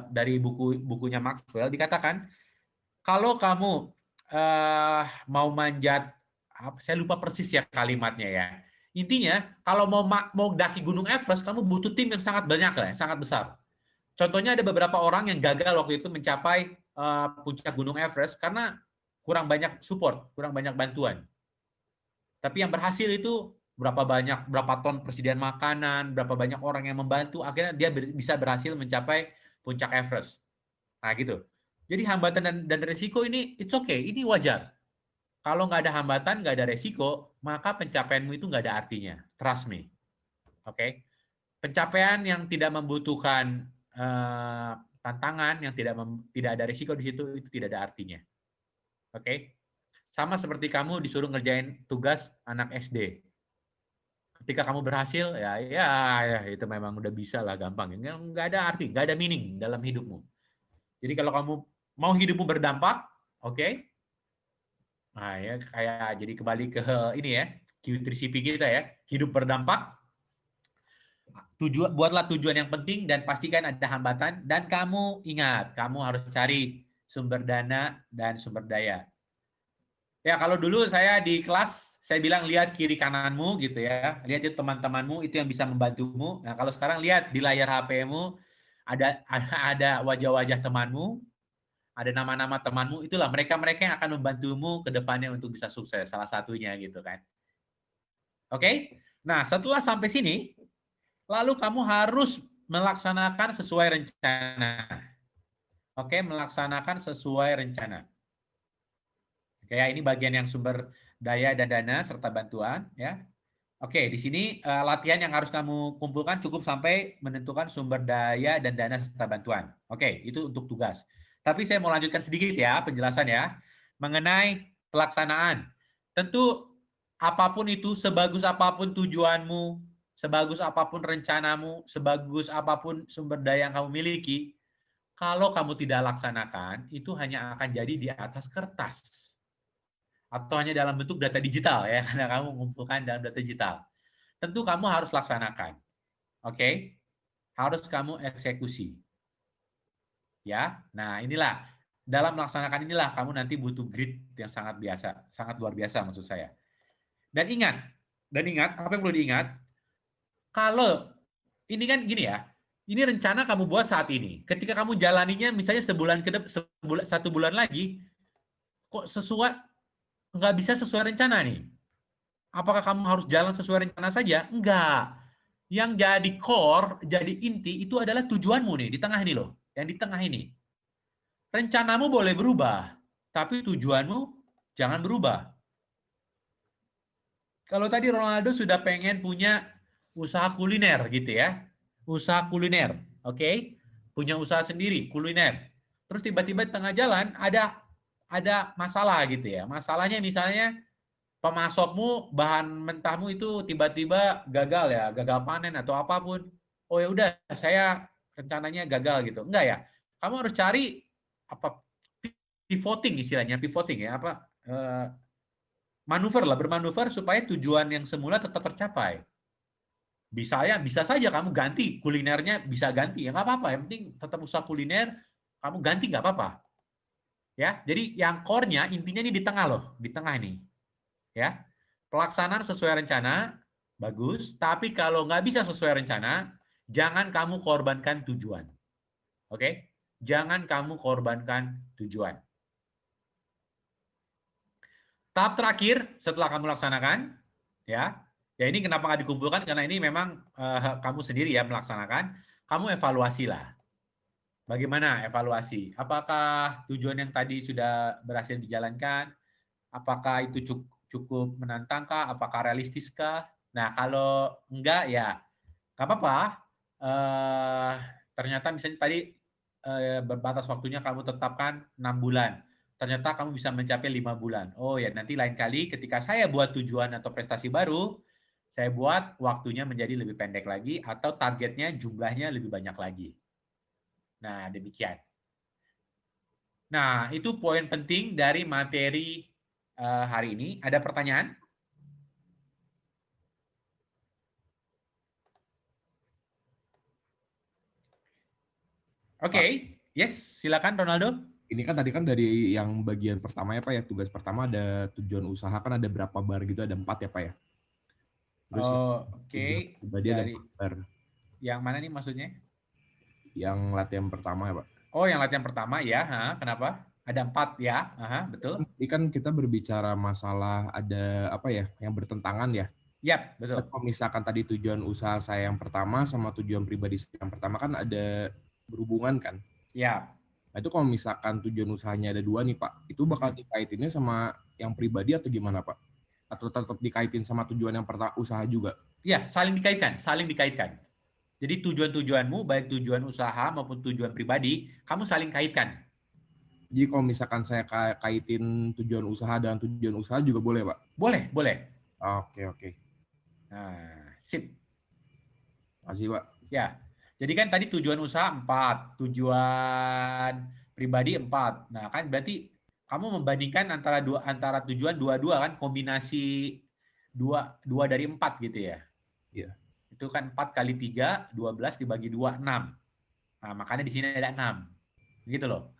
dari bukunya Maxwell, dikatakan kalau kamu mau manjat, saya lupa persis ya kalimatnya ya, intinya kalau mau daki Gunung Everest kamu butuh tim yang sangat banyak lah, sangat besar. Contohnya ada beberapa orang yang gagal waktu itu mencapai puncak Gunung Everest karena kurang banyak support, kurang banyak bantuan. Tapi yang berhasil itu berapa ton persediaan makanan, berapa banyak orang yang membantu, akhirnya dia bisa berhasil mencapai puncak Everest. Nah gitu. Jadi hambatan dan resiko ini it's okay, ini wajar. Kalau nggak ada hambatan, nggak ada resiko, maka pencapaianmu itu nggak ada artinya. Trust me. Oke. Pencapaian yang tidak membutuhkan tantangan, yang tidak ada resiko di situ, itu tidak ada artinya. Oke. Sama seperti kamu disuruh ngerjain tugas anak SD. Ketika kamu berhasil, ya itu memang udah bisa lah, gampang. Nggak ada arti, nggak ada meaning dalam hidupmu. Jadi kalau kamu mau hidupmu berdampak, oke? Nah ya kayak jadi kembali ke ini ya, Q3CP kita ya, hidup berdampak. Buatlah tujuan yang penting dan pastikan ada hambatan. Dan kamu ingat, kamu harus cari sumber dana dan sumber daya. Ya kalau dulu saya di kelas saya bilang lihat kiri kananmu gitu ya, lihat itu teman-temanmu itu yang bisa membantumu. Nah kalau sekarang lihat di layar HP-mu ada wajah-wajah temanmu, ada nama-nama temanmu, itulah mereka-mereka yang akan membantumu ke depannya untuk bisa sukses, salah satunya gitu kan. Oke? Nah setelah sampai sini, lalu kamu harus melaksanakan sesuai rencana. Oke, melaksanakan sesuai rencana. Oke, ya, ini bagian yang sumber daya dan dana serta bantuan ya. Oke, di sini latihan yang harus kamu kumpulkan cukup sampai menentukan sumber daya dan dana serta bantuan. Oke, itu untuk tugas. Tapi saya mau lanjutkan sedikit ya penjelasan ya mengenai pelaksanaan. Tentu apapun itu, sebagus apapun tujuanmu, sebagus apapun rencanamu, sebagus apapun sumber daya yang kamu miliki, kalau kamu tidak laksanakan, itu hanya akan jadi di atas kertas. Atau hanya dalam bentuk data digital ya, karena kamu mengumpulkan dalam data digital. Tentu kamu harus laksanakan. Oke? Harus kamu eksekusi. Ya. Nah, inilah dalam melaksanakan inilah kamu nanti butuh grit yang sangat luar biasa maksud saya. Dan ingat, apa yang perlu diingat? Kalau ini kan gini ya, ini rencana kamu buat saat ini. Ketika kamu jalaninya misalnya satu bulan lagi, kok nggak bisa sesuai rencana nih. Apakah kamu harus jalan sesuai rencana saja? Enggak. Yang jadi core, jadi inti, itu adalah tujuanmu nih, di tengah ini loh. Yang di tengah ini. Rencanamu boleh berubah, tapi tujuanmu jangan berubah. Kalau tadi Ronaldo sudah pengen punya usaha kuliner gitu ya. Usaha kuliner, oke? Punya usaha sendiri, kuliner. Terus tiba-tiba di tengah jalan ada masalah gitu ya. Masalahnya misalnya pemasokmu, bahan mentahmu itu tiba-tiba gagal ya, gagal panen atau apapun. Oh ya udah, saya rencananya gagal gitu. Enggak ya. Kamu harus cari apa pivoting istilahnya, pivoting ya, apa manuver lah, bermanuver supaya tujuan yang semula tetap tercapai. Bisa saja kamu ganti kulinernya, bisa ganti ya nggak apa-apa. Yang penting tetap usaha kuliner, kamu ganti nggak apa-apa. Ya, jadi yang core-nya intinya ini di tengah loh, di tengah ini. Ya, pelaksanaan sesuai rencana bagus, tapi kalau nggak bisa sesuai rencana, jangan kamu korbankan tujuan. Oke, jangan kamu korbankan tujuan. Tahap terakhir setelah kamu laksanakan, ya ini kenapa nggak dikumpulkan? Karena ini memang kamu sendiri ya melaksanakan. Kamu evaluasi lah. Bagaimana evaluasi? Apakah tujuan yang tadi sudah berhasil dijalankan? Apakah itu cukup menantangkah? Apakah realistiskah? Nah, kalau enggak ya nggak apa-apa. Ternyata misalnya tadi berbatas waktunya kamu tetapkan 6 bulan. Ternyata kamu bisa mencapai 5 bulan. Oh ya, nanti lain kali ketika saya buat tujuan atau prestasi baru, saya buat waktunya menjadi lebih pendek lagi atau targetnya jumlahnya lebih banyak lagi. Nah, demikian. Nah, itu poin penting dari materi hari ini. Ada pertanyaan? Oke, yes, silakan Ronaldo. Ini kan tadi kan dari yang bagian pertama ya Pak ya, tugas pertama ada tujuan usaha kan ada berapa bar gitu, ada 4 ya Pak ya. Terus Oke, dari ada 4 bar. Yang mana nih maksudnya? Yang latihan pertama ya Pak. Oh, yang latihan pertama ya, kenapa? Ada 4 ya, betul. Ini kan kita berbicara masalah ada apa ya, yang bertentangan ya. Yap, betul. Kalau misalkan tadi tujuan usaha saya yang pertama sama tujuan pribadi yang pertama kan ada berhubungan kan? Ya. Nah itu kalau misalkan tujuan usahanya ada 2 nih Pak, itu bakal dikaitinnya sama yang pribadi atau gimana Pak? Atau tetap dikaitin sama tujuan yang usaha juga? Iya, saling dikaitkan, saling dikaitkan. Jadi tujuan-tujuanmu, baik tujuan usaha maupun tujuan pribadi, kamu saling kaitkan. Jadi kalau misalkan saya kaitin tujuan usaha dan tujuan usaha juga boleh Pak? Boleh, boleh. Oke. Nah, sip. Makasih Pak. Ya, jadi kan tadi tujuan usaha 4, tujuan pribadi 4. Nah, kan berarti kamu membandingkan antara tujuan dua-dua kan, kombinasi 2 dari 4 gitu ya. Iya. Itu kan 4 kali 3, 12 dibagi 2, 6. Nah, makanya di sini ada 6. Gitu loh.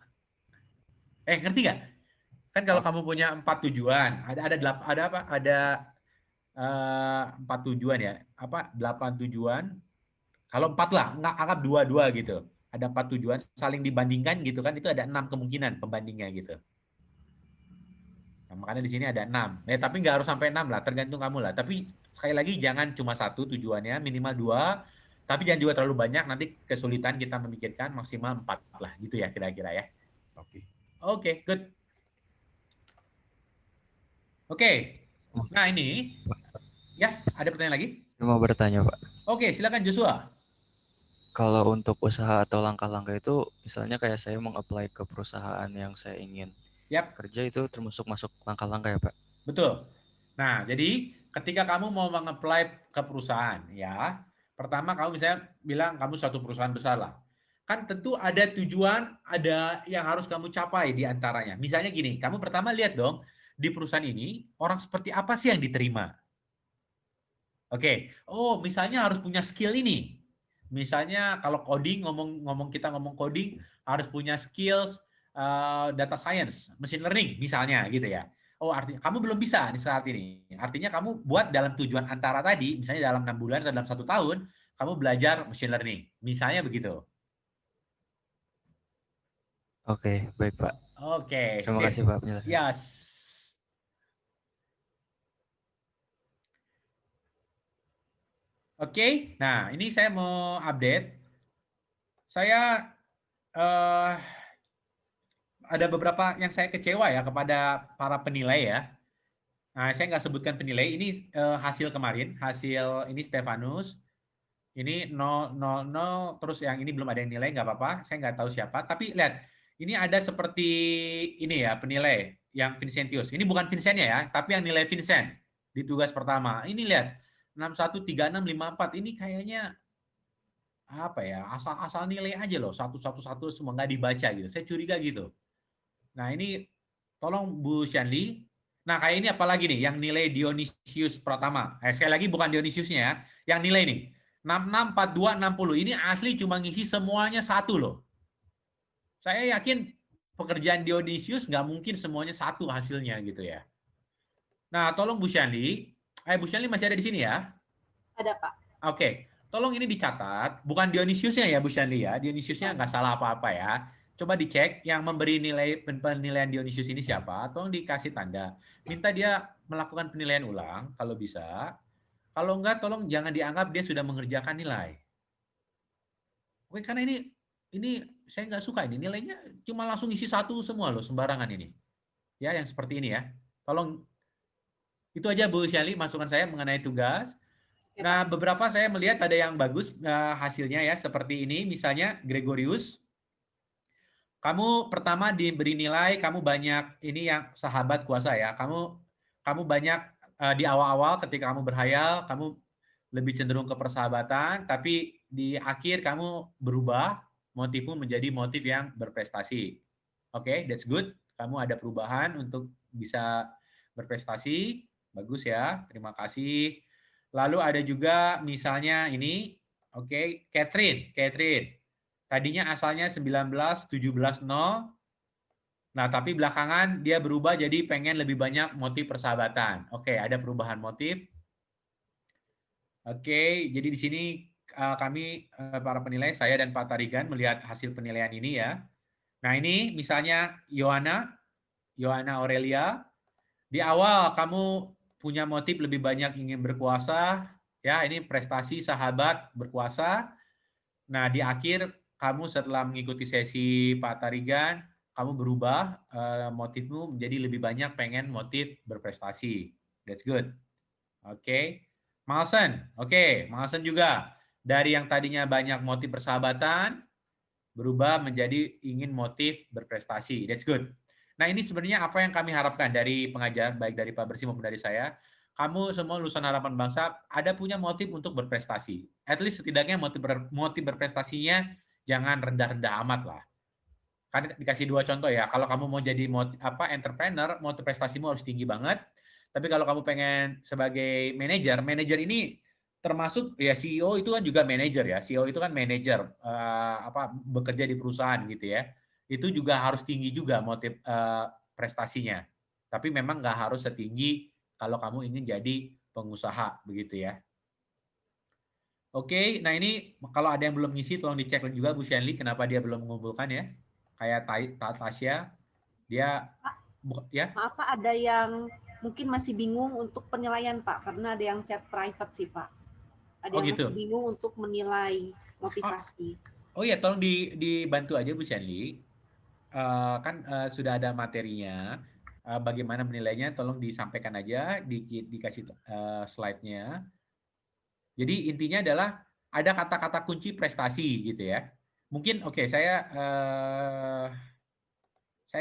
Ngerti nggak? Kan kalau kamu punya 4 tujuan, ada 4 tujuan ya. 8 tujuan. Kalau 4 lah, anggap 2 gitu. Ada 4 tujuan, saling dibandingkan gitu kan, itu ada 6 kemungkinan pembandingnya gitu. Nah, makanya di sini ada 6. Tapi nggak harus sampai 6 lah, tergantung kamu lah. Tapi sekali lagi jangan cuma 1 tujuannya, minimal 2. Tapi jangan juga terlalu banyak, nanti kesulitan kita memikirkan, maksimal 4 lah gitu ya kira-kira ya. Oke, good. Oke. Nah ini, ya ada pertanyaan lagi? Mau bertanya Pak. Oke, silakan Joshua. Kalau untuk usaha atau langkah-langkah itu, misalnya kayak saya meng-apply ke perusahaan yang saya ingin kerja, itu termasuk masuk langkah-langkah ya Pak? Betul. Nah, jadi ketika kamu mau meng-apply ke perusahaan, ya, pertama kamu bisa bilang kamu suatu perusahaan besar lah. Kan tentu ada tujuan, ada yang harus kamu capai di antaranya. Misalnya gini, kamu pertama lihat dong, di perusahaan ini, orang seperti apa sih yang diterima? Oke, misalnya harus punya skill ini. Misalnya kalau coding, kita ngomong coding, harus punya skills data science, machine learning misalnya gitu ya. Artinya kamu belum bisa nih saat ini. Artinya kamu buat dalam tujuan antara tadi, misalnya dalam 6 bulan atau dalam 1 tahun, kamu belajar machine learning. Misalnya begitu. Oke, baik Pak. Oke, terima kasih Pak penjelasannya. Yes. Oke, nah ini saya mau update. Saya ada beberapa yang saya kecewa ya kepada para penilai ya. Nah, saya nggak sebutkan penilai. Ini hasil kemarin, hasil ini Stefanus. Ini 000, terus yang ini belum ada yang nilai, nggak apa-apa. Saya nggak tahu siapa. Tapi lihat, Ini ada seperti ini ya, penilai yang Vincentius. Ini bukan Vincentnya ya, tapi yang nilai Vincent di tugas pertama. Ini lihat, 61, 36, 54. Ini kayaknya apa ya, asal-asal nilai aja loh, satu semua nggak dibaca gitu. Saya curiga gitu. Nah ini tolong Bu Shanli. Nah kayak ini apalagi nih, yang nilai Dionysius Pratama. Sekali lagi bukan Dionysiusnya ya, yang nilai nih 66, 42, 60. Ini asli cuma ngisi semuanya satu loh. Saya yakin pekerjaan Dionysius nggak mungkin semuanya satu hasilnya gitu ya. Nah tolong Bu Shanli. Bu Shanli masih ada di sini ya? Ada Pak. Oke. Tolong ini dicatat, bukan Dionysiusnya ya Bu Shanli ya. Dionysiusnya nggak salah apa-apa ya. Coba dicek yang memberi nilai penilaian Dionysius ini siapa, tolong dikasih tanda. Minta dia melakukan penilaian ulang kalau bisa. Kalau enggak, tolong jangan dianggap dia sudah mengerjakan nilai. Oke, karena ini saya nggak suka ini nilainya cuma langsung isi satu semua loh, sembarangan ini. Ya, yang seperti ini ya. Tolong itu aja Bu Shanli masukan saya mengenai tugas. Nah, beberapa saya melihat ada yang bagus hasilnya ya, seperti ini. Misalnya Gregorius, kamu pertama diberi nilai, kamu banyak ini yang sahabat kuasa ya. Kamu banyak di awal-awal ketika kamu berhayal, kamu lebih cenderung ke persahabatan, tapi di akhir kamu berubah, motifmu menjadi motif yang berprestasi. Oke, that's good. Kamu ada perubahan untuk bisa berprestasi. Bagus ya, terima kasih. Lalu ada juga misalnya ini, oke, Catherine. Tadinya asalnya 19, 17, 0. Nah, tapi belakangan dia berubah jadi pengen lebih banyak motif persahabatan. Oke, ada perubahan motif. Oke, jadi di sini kami para penilai, saya dan Pak Tarigan melihat hasil penilaian ini ya. Nah, ini misalnya Yohana Aurelia. Di awal kamu punya motif lebih banyak ingin berkuasa, ya ini prestasi sahabat berkuasa. Nah di akhir kamu setelah mengikuti sesi Pak Tarigan, kamu berubah motifmu menjadi lebih banyak pengen motif berprestasi. That's good. Oke. Malsen, Malsen juga dari yang tadinya banyak motif persahabatan berubah menjadi ingin motif berprestasi. That's good. Nah ini sebenarnya apa yang kami harapkan dari pengajar, baik dari Pak Bersih maupun dari saya. Kamu semua lulusan Harapan Bangsa ada punya motif untuk berprestasi. At least setidaknya motif berprestasinya jangan rendah-rendah amat lah. Kan dikasih dua contoh ya. Kalau kamu mau jadi entrepreneur, motif prestasimu harus tinggi banget. Tapi kalau kamu pengen sebagai manajer ini termasuk ya CEO itu kan juga manajer ya. CEO itu kan manajer bekerja di perusahaan gitu ya. Itu juga harus tinggi juga motif prestasinya. Tapi memang nggak harus setinggi kalau kamu ingin jadi pengusaha begitu ya. Oke, nah ini kalau ada yang belum ngisi tolong dicek juga Bu Shanli kenapa dia belum mengumpulkan ya. Kayak Tasya, dia ya. Maaf Pak, ada yang mungkin masih bingung untuk penilaian Pak, karena ada yang chat private sih Pak. Ada yang masih bingung untuk menilai motivasi. Oh iya, tolong dibantu aja Bu Shanli. Kan sudah ada materinya, bagaimana menilainya tolong disampaikan aja, dikasih slide-nya. Jadi intinya adalah ada kata-kata kunci prestasi gitu ya. Mungkin saya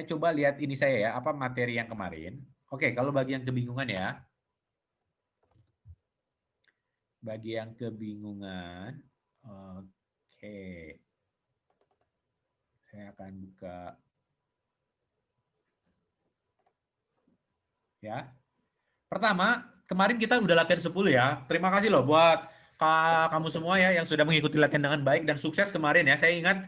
coba lihat ini saya ya, apa materi yang kemarin. Kalau bagi yang kebingungan ya. Bagi yang kebingungan, saya akan buka ya. Pertama, kemarin kita udah latihan 10 ya. Terima kasih loh buat kamu semua ya yang sudah mengikuti latihan dengan baik dan sukses kemarin ya. Saya ingat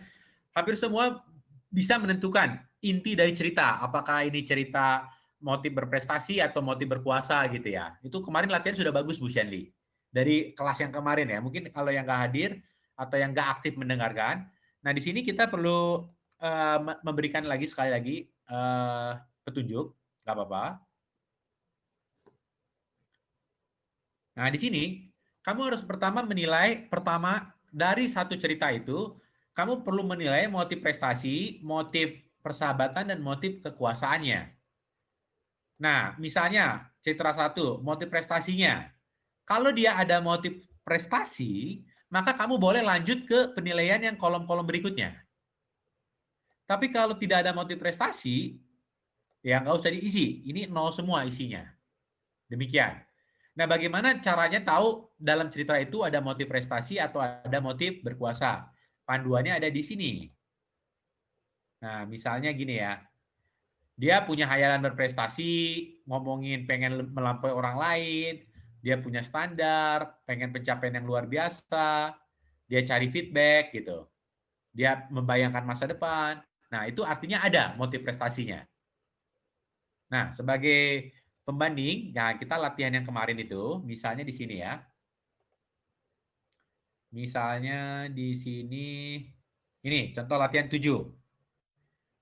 hampir semua bisa menentukan inti dari cerita. Apakah ini cerita motif berprestasi atau motif berkuasa gitu ya. Itu kemarin latihan sudah bagus Bu Shanli. Dari kelas yang kemarin ya. Mungkin kalau yang nggak hadir atau yang nggak aktif mendengarkan. Nah, di sini kita perlu memberikan sekali lagi petunjuk, nggak apa-apa. Nah, di sini kamu harus pertama menilai dari satu cerita itu, kamu perlu menilai motif prestasi, motif persahabatan, dan motif kekuasaannya. Nah, misalnya cerita 1, motif prestasinya. Kalau dia ada motif prestasi, maka kamu boleh lanjut ke penilaian yang kolom-kolom berikutnya. Tapi kalau tidak ada motif prestasi, ya nggak usah diisi. Ini nol semua isinya. Demikian. Nah, bagaimana caranya tahu dalam cerita itu ada motif prestasi atau ada motif berkuasa? Panduannya ada di sini. Nah, misalnya gini ya. Dia punya hayalan berprestasi, ngomongin pengen melampaui orang lain, dia punya standar, pengen pencapaian yang luar biasa, dia cari feedback gitu. Dia membayangkan masa depan. Nah, itu artinya ada motif prestasinya. Nah, sebagai pembanding, ya kita latihan yang kemarin itu, misalnya di sini ya. Misalnya di sini, ini contoh latihan 7.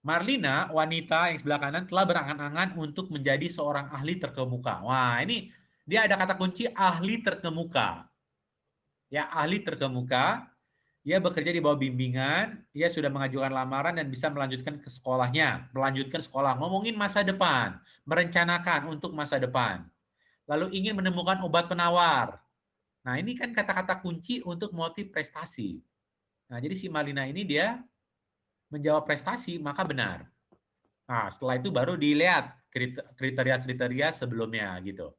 Marlina, wanita yang sebelah kanan, telah berangan-angan untuk menjadi seorang ahli terkemuka. Wah, ini dia ada kata kunci ahli terkemuka. Ya, ahli terkemuka. Ia bekerja di bawah bimbingan, ia sudah mengajukan lamaran dan bisa melanjutkan ke sekolahnya, melanjutkan sekolah, ngomongin masa depan, merencanakan untuk masa depan. Lalu ingin menemukan obat penawar. Nah, ini kan kata-kata kunci untuk motif prestasi. Nah, jadi si Marlina ini dia menjawab prestasi, maka benar. Nah, setelah itu baru dilihat kriteria-kriteria sebelumnya gitu.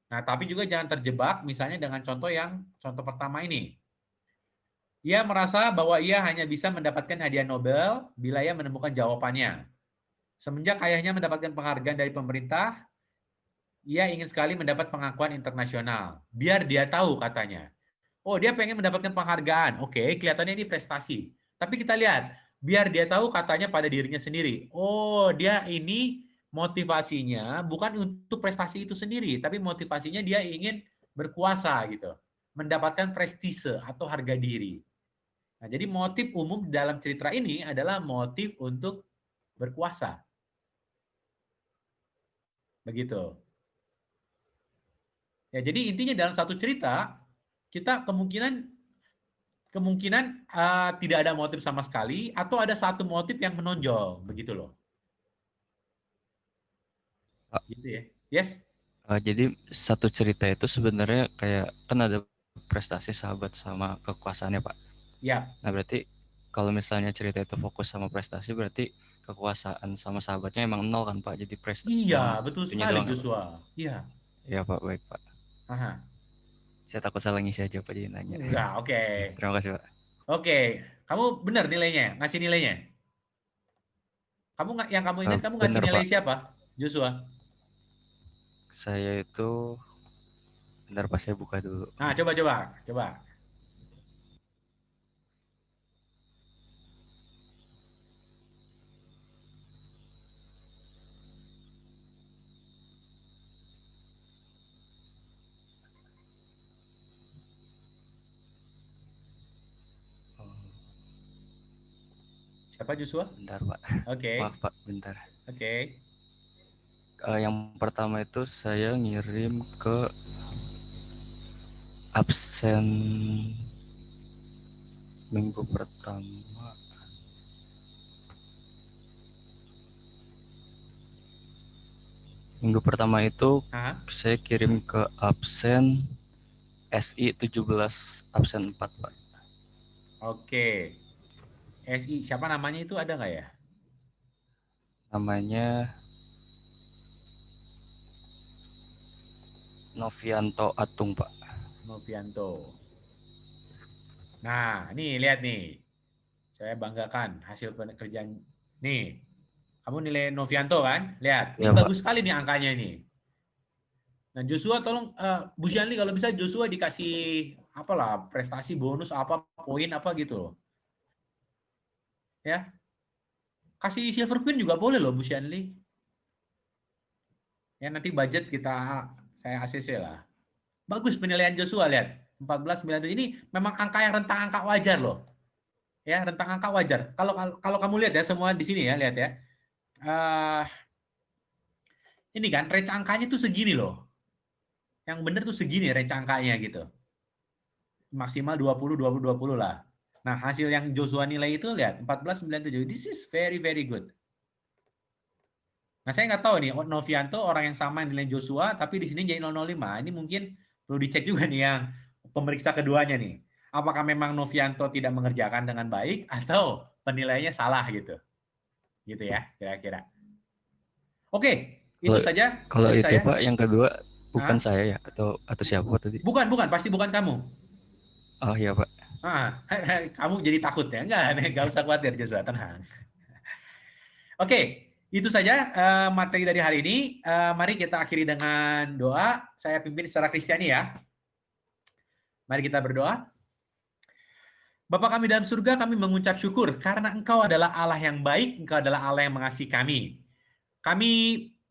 Nah, tapi juga jangan terjebak misalnya dengan contoh pertama ini. Ia merasa bahwa ia hanya bisa mendapatkan hadiah Nobel bila ia menemukan jawabannya. Semenjak ayahnya mendapatkan penghargaan dari pemerintah, ia ingin sekali mendapat pengakuan internasional. Biar dia tahu katanya. Oh, dia pengen mendapatkan penghargaan. Oke, kelihatannya ini prestasi. Tapi kita lihat, biar dia tahu katanya pada dirinya sendiri. Oh, dia ini motivasinya bukan untuk prestasi itu sendiri, tapi motivasinya dia ingin berkuasa gitu. Mendapatkan prestise atau harga diri. Nah, jadi motif umum dalam cerita ini adalah motif untuk berkuasa. Begitu. Ya, jadi intinya dalam satu cerita, kita kemungkinan tidak ada motif sama sekali, atau ada satu motif yang menonjol. Begitu loh. Gitu ya. Yes? Jadi satu cerita itu sebenarnya kayak, kan ada prestasi, sahabat, sama kekuasaannya, Pak. Ya. Nah, berarti kalau misalnya cerita itu fokus sama prestasi, berarti kekuasaan sama sahabatnya emang nol kan, Pak? Jadi prestasi. Iya, betul sekali, Joshua. Iya. Iya, Pak. Baik, Pak. Aha. Saya takut salah ngisi aja, Pak, jadi nanya. Enggak, oke. Terima kasih, Pak. Oke. Kamu benar nilainya, ngasih nilainya. Yang kamu ingat, kamu ngasih Bener, nilai Pak. siapa? Joshua. Saya itu, bentar Pak, saya buka dulu. Nah, coba. Siapa Joshua? Bentar, Pak. Oke. Maaf, Pak, bentar. Oke. Yang pertama itu saya ngirim ke absen minggu pertama. Minggu pertama itu saya kirim ke absen SI 17, absen 4, Pak. Oke. SI, siapa namanya itu, ada nggak ya? Namanya Novianto Atung, Pak. Novianto. Nah, nih lihat nih. Saya banggakan hasil pekerjaan. Nih, kamu nilai Novianto kan? Lihat, ini Ya, bagus sekali nih angkanya ini. Nah, Joshua tolong, Bu Shanli kalau bisa Joshua dikasih apalah prestasi bonus apa poin apa gitu loh. Ya, kasih Silver Queen juga boleh loh Bu Shanli. Ya nanti budget saya ACC lah. Bagus penilaian Joshua, lihat 14,97 ini memang angka yang rentang angka wajar loh. Ya, rentang angka wajar. Kalau kamu lihat ya semua di sini ya, lihat ya. Ini kan range angkanya tuh segini loh. Yang benar tuh segini range angkanya gitu. Maksimal 20 lah. Nah, hasil yang Joshua nilai itu lihat 14,97. This is very very good. Nah, saya nggak tahu nih Novianto orang yang sama yang nilai Joshua tapi di sini jadi 005. Ini mungkin perlu dicek juga nih yang pemeriksa keduanya nih. Apakah memang Novianto tidak mengerjakan dengan baik atau penilaiannya salah gitu. gitu ya kira-kira. Oke, itu saja. Kalau dari itu saya. Pak, yang kedua bukan Hah? saya ya atau siapa tadi? Bukan, pasti bukan kamu. Oh iya Pak. Kamu jadi takut ya? Enggak usah khawatir Joshua, tenang. Oke, itu saja materi dari hari ini. Mari kita akhiri dengan doa. Saya pimpin secara Kristiani ya. Mari kita berdoa. Bapa kami dalam surga, kami mengucap syukur karena Engkau adalah Allah yang baik, Engkau adalah Allah yang mengasihi kami. Kami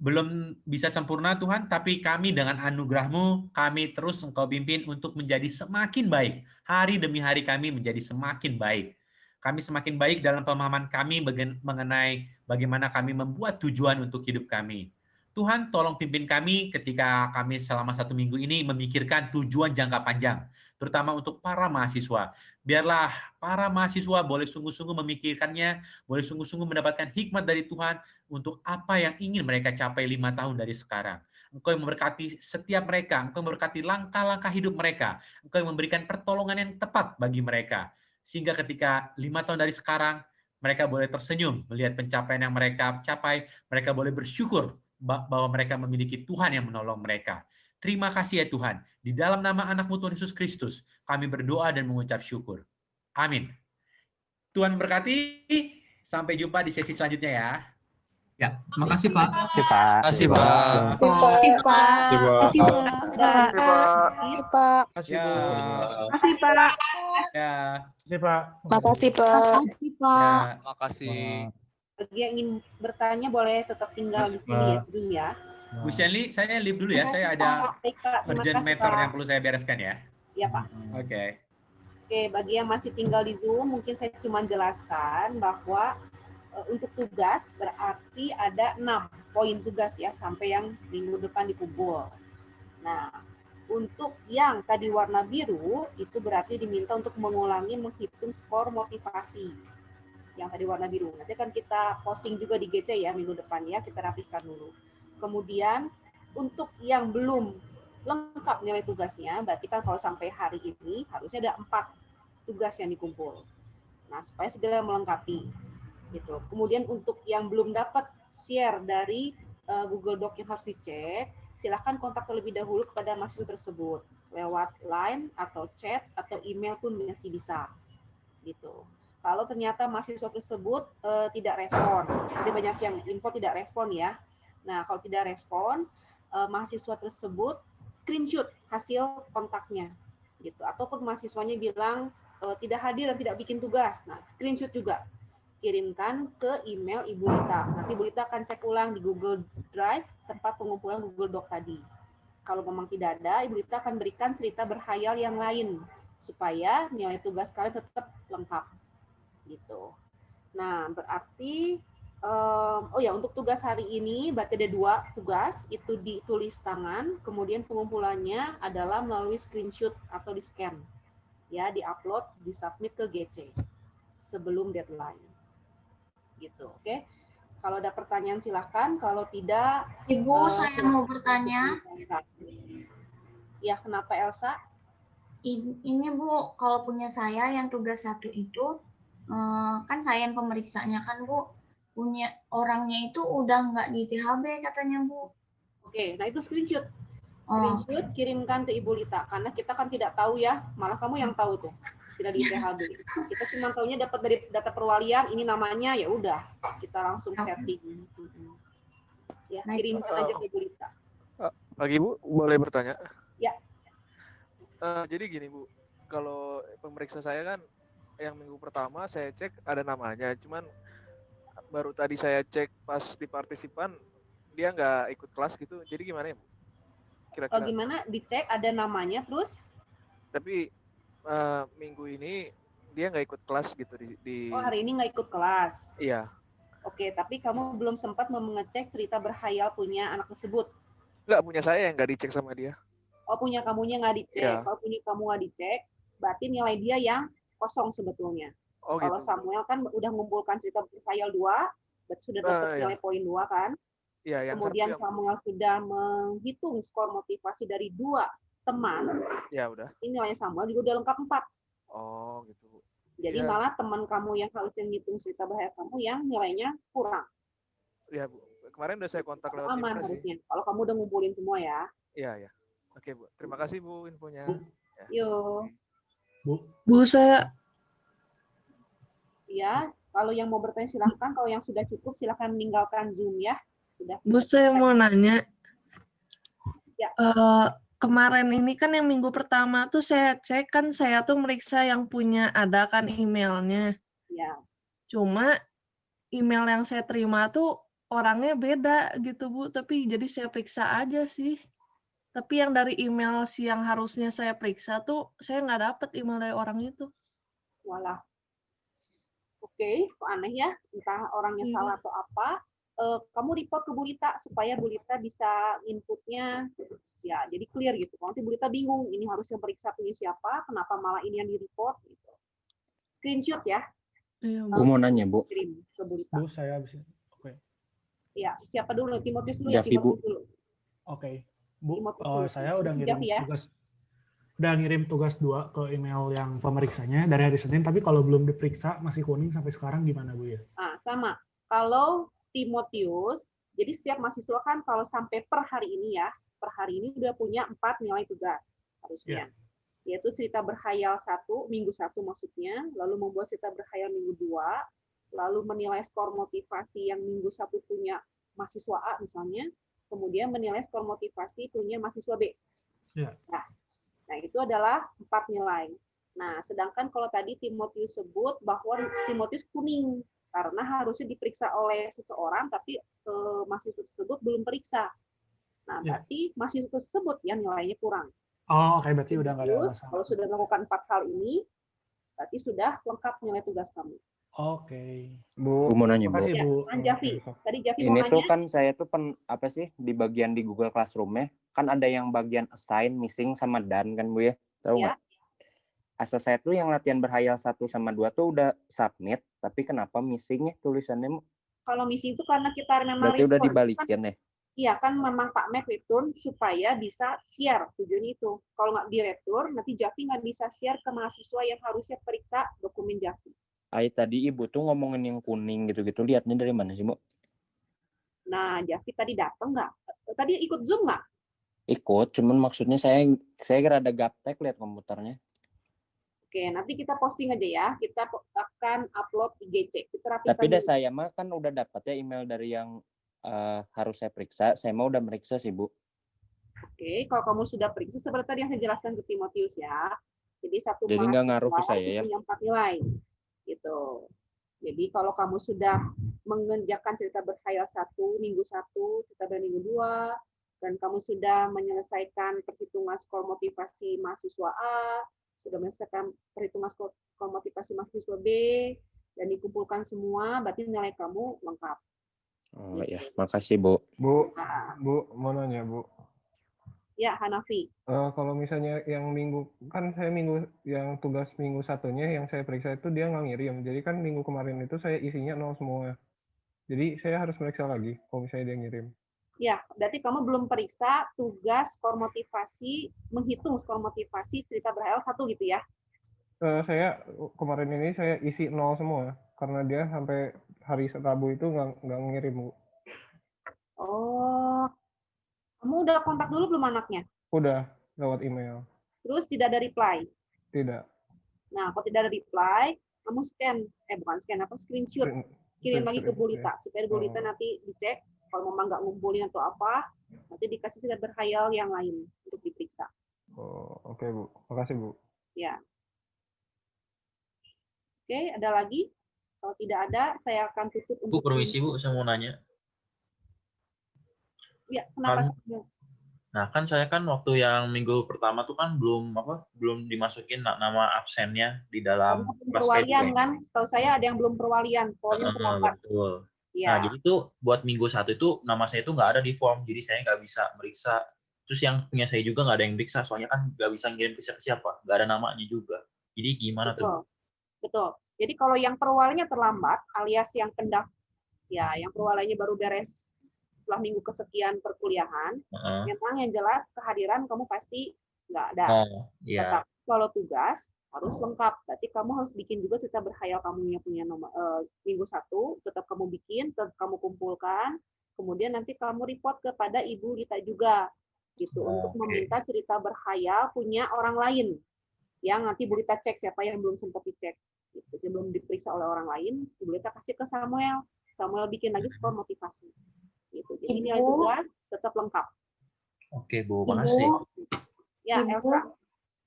belum bisa sempurna Tuhan, tapi kami dengan anugerah-Mu, kami terus Engkau pimpin untuk menjadi semakin baik. Hari demi hari kami menjadi semakin baik. Kami semakin baik dalam pemahaman kami mengenai bagaimana kami membuat tujuan untuk hidup kami. Tuhan, tolong pimpin kami ketika kami selama 1 minggu ini memikirkan tujuan jangka panjang, terutama untuk para mahasiswa. Biarlah para mahasiswa boleh sungguh-sungguh memikirkannya, boleh sungguh-sungguh mendapatkan hikmat dari Tuhan untuk apa yang ingin mereka capai 5 tahun dari sekarang. Engkau yang memberkati setiap mereka, Engkau yang memberkati langkah-langkah hidup mereka, Engkau yang memberikan pertolongan yang tepat bagi mereka. Sehingga ketika 5 tahun dari sekarang, mereka boleh tersenyum melihat pencapaian yang mereka capai, mereka boleh bersyukur bahwa mereka memiliki Tuhan yang menolong mereka. Terima kasih ya Tuhan. Di dalam nama anak-Mu Tuhan Yesus Kristus, kami berdoa dan mengucap syukur. Amin. Tuhan memberkati. Sampai jumpa di sesi selanjutnya ya. Ya, makasih Pak. Makasih Pak. Makasih Pak. Makasih Pak. Makasih Pak. Makasih Bu. Makasih Pak. Ya. Makasih Pak. Makasih. Bagi yang ingin bertanya boleh tetap tinggal di sini ya, Zoom ya. Bu Shelly, saya leave dulu ya. Saya ada Baik, Pak. Terima urgent kasih, matter Pak. yang perlu saya bereskan ya. Iya Pak. Oke. Oke, bagi yang masih tinggal di Zoom, mungkin saya cuma jelaskan bahwa untuk tugas berarti ada 6 poin tugas ya, sampai yang minggu depan dikumpul. Nah, untuk yang tadi warna biru, itu berarti diminta untuk mengulangi menghitung skor motivasi. Yang tadi warna biru. Nanti kan kita posting juga di GC ya minggu depan ya, kita rapikan dulu. Kemudian untuk yang belum lengkap nilai tugasnya, berarti kan kalau sampai hari ini harusnya ada 4 tugas yang dikumpul. Nah, supaya segera melengkapi. Gitu. Kemudian untuk yang belum dapat share dari Google Doc yang harus dicek, silakan kontak terlebih dahulu kepada mahasiswa tersebut lewat line atau chat atau email pun masih bisa. Gitu. Kalau ternyata mahasiswa tersebut tidak respon, ada banyak yang info tidak respon ya. Nah, kalau tidak respon, mahasiswa tersebut screenshot hasil kontaknya, gitu. Ataupun mahasiswanya bilang tidak hadir dan tidak bikin tugas, nah screenshot juga kirimkan ke email Ibu Lita. Nanti Ibu Lita akan cek ulang di Google Drive tempat pengumpulan Google Doc tadi. Kalau memang tidak ada, Ibu Lita akan berikan cerita berkhayal yang lain supaya nilai tugas kalian tetap lengkap. Gitu. Nah, berarti untuk tugas hari ini berarti ada 2 tugas, itu ditulis tangan, kemudian pengumpulannya adalah melalui screenshot atau di-scan. Ya, di-upload, di-submit ke GC sebelum deadline. Gitu, oke? Kalau ada pertanyaan silahkan, kalau tidak Ibu, saya mau bertanya. Ya, kenapa Elsa? Ini Bu, kalau punya saya yang tugas 1 itu kan saya yang pemeriksanya kan Bu, punya orangnya itu udah nggak di THB katanya Bu. Oke, nah itu screenshot. Screenshot kirimkan ke Ibu Lita, karena kita kan tidak tahu ya, malah kamu yang tahu tuh, tidak di THB. Kita cuma tahunya dapat dari data perwalian, ini namanya, ya udah, kita langsung setting. Ya, kirimkan aja ke Ibu Lita. Pagi Bu, boleh bertanya? Ya. Jadi gini Bu, kalau pemeriksa saya kan yang minggu pertama saya cek ada namanya, cuman baru tadi saya cek pas di partisipan dia nggak ikut kelas gitu, jadi gimana ya Bu? Kira-kira? Gimana dicek ada namanya terus? Tapi minggu ini dia nggak ikut kelas gitu di. Oh, hari ini nggak ikut kelas? Iya. Oke, tapi kamu belum sempat mengecek cerita berkhayal punya anak tersebut? Nggak, punya saya yang nggak dicek sama dia. Oh, punya kamunya nggak dicek. Iya. Kalau punya kamu nggak dicek, berarti nilai dia yang kosong sebetulnya. Oh, kalau gitu. Samuel kan udah mengumpulkan cerita berkhayal 2, berarti sudah dapat nilai poin 2 kan? Iya, yang kemudian yang... Samuel sudah menghitung skor motivasi dari 2 teman. Ya udah. Ini nilai Samuel juga udah lengkap 4. Oh, gitu. Jadi Ya. malah teman kamu yang harusnya ngitung cerita bahaya kamu yang nilainya kurang. Ya Bu, kemarin udah saya kontak lewat Aman Impress sih. harusnya. Kalau kamu udah ngumpulin semua ya. Iya, ya. Oke Bu, terima kasih Bu infonya. Bu. Ya. Yuk. Bu, saya Ya, kalau yang mau bertanya silahkan. Kalau yang sudah cukup silahkan meninggalkan Zoom ya. Sudah. mau nanya. Ya. Kemarin ini kan yang minggu pertama tuh saya cek kan saya tuh meriksa yang punya ada kan emailnya. Ya. Cuma email yang saya terima tuh orangnya beda gitu Bu. Tapi jadi saya periksa aja sih. Tapi yang dari email yang harusnya saya periksa tuh saya nggak dapet email dari orang itu. Walah. Oke, kok aneh ya. Entah orangnya salah atau apa. Kamu report ke Bu Lita supaya Bu Lita bisa inputnya. Ya, jadi clear gitu. Nanti Bu Lita bingung, ini harusnya periksa punya siapa, kenapa malah ini yang di-report gitu. Screenshot ya. Bu mau nanya, Bu. Kirim ke Bu Lita. Bu, saya bisa. Oke. Ya, siapa dulu? Timotius dulu Javi, ya, Bu. Timotius dulu. Oke. Bu, Timotius. saya udah ngirim Javi ya. tugas 2 ke email yang pemeriksanya dari hari Senin, tapi kalau belum diperiksa masih kuning sampai sekarang gimana Bu ya? Sama. Kalau Timotius, jadi setiap mahasiswa kan kalau sampai per hari ini ya, per hari ini udah punya 4 nilai tugas harusnya. Yaitu cerita berkhayal 1, minggu 1 maksudnya, lalu membuat cerita berkhayal minggu 2, lalu menilai skor motivasi yang minggu 1 punya mahasiswa A misalnya, kemudian menilai skor motivasi punya mahasiswa B. Ya. Nah, itu adalah 4 nilai. Nah, sedangkan kalau tadi Timotius sebut bahwa Timotius kuning, karena harusnya diperiksa oleh seseorang, tapi mahasiswa tersebut belum periksa. Nah, berarti mahasiswa tersebut ya nilainya kurang. Oh, oke, berarti udah nggak ada masalah. Kalau sudah melakukan 4 hal ini, berarti sudah lengkap nilai tugas kamu. Oke. Bu mau nanya, Bu. Ya, Javi. Tadi Javi mau Ini nanya. tuh kan saya tuh apa sih di bagian di Google Classroom-nya kan ada yang bagian assign, missing sama done kan Bu ya? Tahu nggak? Asal saya tuh yang latihan berhayal 1 sama 2 tuh udah submit, tapi kenapa missingnya tulisannya? Kalau missing itu karena kita memang Berarti udah dibalikin ya? Iya kan memang Pak Mac return supaya bisa share tujuan itu. Kalau nggak di return, nanti Javi nggak bisa share ke mahasiswa yang harusnya periksa dokumen Javi. Tadi Ibu tuh ngomongin yang kuning gitu-gitu, lihatnya dari mana sih, Bu? Nah, Javi tadi datang nggak? Tadi ikut Zoom nggak? Ikut, cuman maksudnya saya kira ada gaptek lihat komputernya. Oke, nanti kita posting aja ya. Kita akan upload IGC. Tapi saya mah kan udah dapat ya email dari yang harus saya periksa. Saya mau udah meriksa sih, Bu. Oke, kalau kamu sudah periksa seperti tadi yang saya jelaskan ke Timotius ya. Jadi satu Jadi nggak ngaruh ke saya ya? punya 4 nilai. Gitu. Jadi kalau kamu sudah mengerjakan cerita berkhayal 1, minggu 1, cerita berminggu 2, dan kamu sudah menyelesaikan perhitungan skor motivasi mahasiswa A, sudah menyelesaikan perhitungan skor motivasi mahasiswa B, dan dikumpulkan semua, berarti nilai kamu lengkap. Oh ya, makasih Bu. Bu, mau nanya Bu. Ya, Hanafi. Kalau misalnya yang saya minggu yang tugas minggu 1-nya yang saya periksa itu dia nggak ngirim. Jadi kan minggu kemarin itu saya isinya 0 semua. Jadi saya harus meriksa lagi kalau misalnya dia ngirim. Ya, berarti kamu belum periksa tugas skor motivasi, menghitung skor motivasi cerita berkhayal 1 gitu ya? Saya kemarin ini saya isi 0 semua karena dia sampai hari Rabu itu nggak ngirim, Bu. Oh, kamu udah kontak dulu belum anaknya? Udah, lewat email. Terus tidak ada reply? Tidak. Nah, kalau tidak ada reply, kamu screenshot, kirim lagi ke Bu Lita, supaya Bu Lita nanti dicek, kalau memang nggak ngumpulin atau apa, nanti dikasih cerita berkhayal yang lain untuk diperiksa. Oh, oke, Bu. Makasih, Bu. Ya. Oke, ada lagi? Kalau tidak ada, saya akan tutup Bu, untuk... permisi Bu, saya mau nanya. Ya, kenapa? Nah, kan saya kan waktu yang minggu pertama tuh kan belum dimasukin nama absennya di dalam perwalian kan? Setahu saya ada yang belum perwalian, formnya terlambat. Betul. Ya. Nah, jadi tuh buat minggu 1 itu nama saya itu nggak ada di form, jadi saya nggak bisa meriksa. Terus yang punya saya juga nggak ada yang meriksa, soalnya kan nggak bisa ngirim ke siapa, nggak ada namanya juga. Jadi gimana tuh? Betul. Jadi kalau yang perwaliannya terlambat, alias yang yang perwaliannya baru beres setelah minggu kesekian perkuliahan, memang yang jelas kehadiran kamu pasti nggak ada. Tetap kalau tugas harus lengkap. Berarti kamu harus bikin juga cerita berkhayal kamu punya nomor minggu 1, tetap kamu bikin, tetap kamu kumpulkan, kemudian nanti kamu report kepada Ibu Lita juga gitu untuk meminta cerita berkhayal punya orang lain yang nanti Bu Lita cek siapa yang belum sempat dicek gitu. Sebelum diperiksa oleh orang lain, Bu Lita kasih ke Samuel. Samuel bikin lagi skor motivasi gitu. Jadi ini juga tetap lengkap. Oke, Bu, makasih. Ya, Ibu,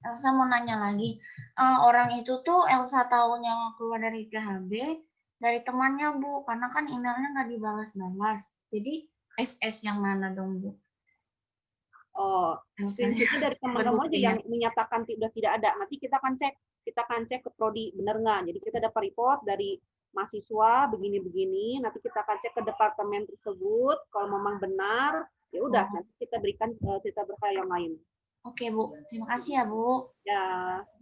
Elsa mau nanya lagi. Orang itu tuh Elsa tahunya keluar dari THB dari temannya, Bu, karena kan emailnya nggak dibalas-balas. Jadi SS yang mana dong, Bu? Oh, screenshotnya dari teman kamu aja yang menyatakan sudah tidak ada. Nanti kita akan cek ke prodi benar nggak. Jadi kita dapat report dari mahasiswa begini-begini. Nanti kita akan cek ke departemen tersebut. Kalau memang benar, ya udah nanti kita berikan cerita berkhayal yang lain. Oke, Bu. Terima kasih ya, Bu. Ya.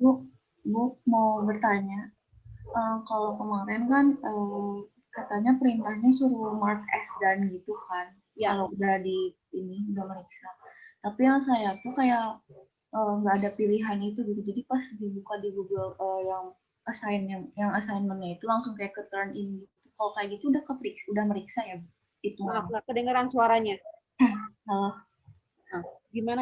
Bu mau bertanya. Kalau kemarin kan katanya perintahnya suruh mark as done gitu kan. Ya. Kalau udah udah meriksa. Tapi yang saya tuh kayak nggak ada pilihan itu gitu. Jadi pas dibuka di Google yang assignment-nya itu langsung kayak ke turn in gitu. Kalau kayak gitu udah meriksa ya, Bu? Itu. Maaf, nggak kedengeran suaranya. Halo. Gimana?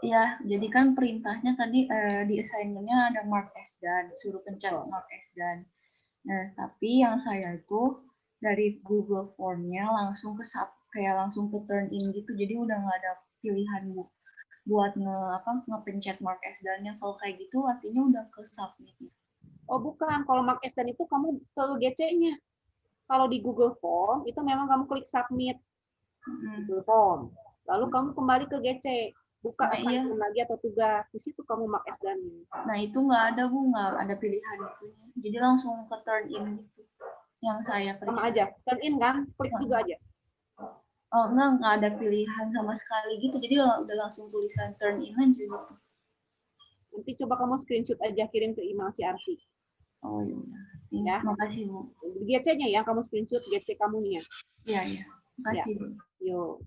Ya, jadi kan perintahnya tadi di assignment-nya ada mark as done, suruh pencet mark as done. Nah, tapi yang saya itu dari Google Form-nya langsung kayak langsung ke turn in gitu. Jadi udah nggak ada pilihan, Bu, buat ngepencet mark as done-nya. Kalau kayak gitu artinya udah ke submit. Oh, bukan. Kalau mark as done itu kamu ke GC-nya. Kalau di Google Form itu memang kamu klik submit. Google Form. Lalu kamu kembali ke GC. Buka assignment lagi atau tugas. Di situ kamu mark as done. Nah, itu nggak ada, Bu. Nggak ada pilihan itunya. Jadi langsung ke turn in gitu. Yang saya periksa. Sama aja. Turn in kan? Klik juga aja. Oh, nggak ada pilihan sama sekali gitu. Jadi udah langsung tulisan turn in aja gitu. Nanti coba kamu screenshot aja, kirim ke email si Arsi. Oh iya. Ya. Makasih, Bu. GC-nya ya, kamu screenshot GC kamu nih ya. Iya. Makasih, Bu. Yuk.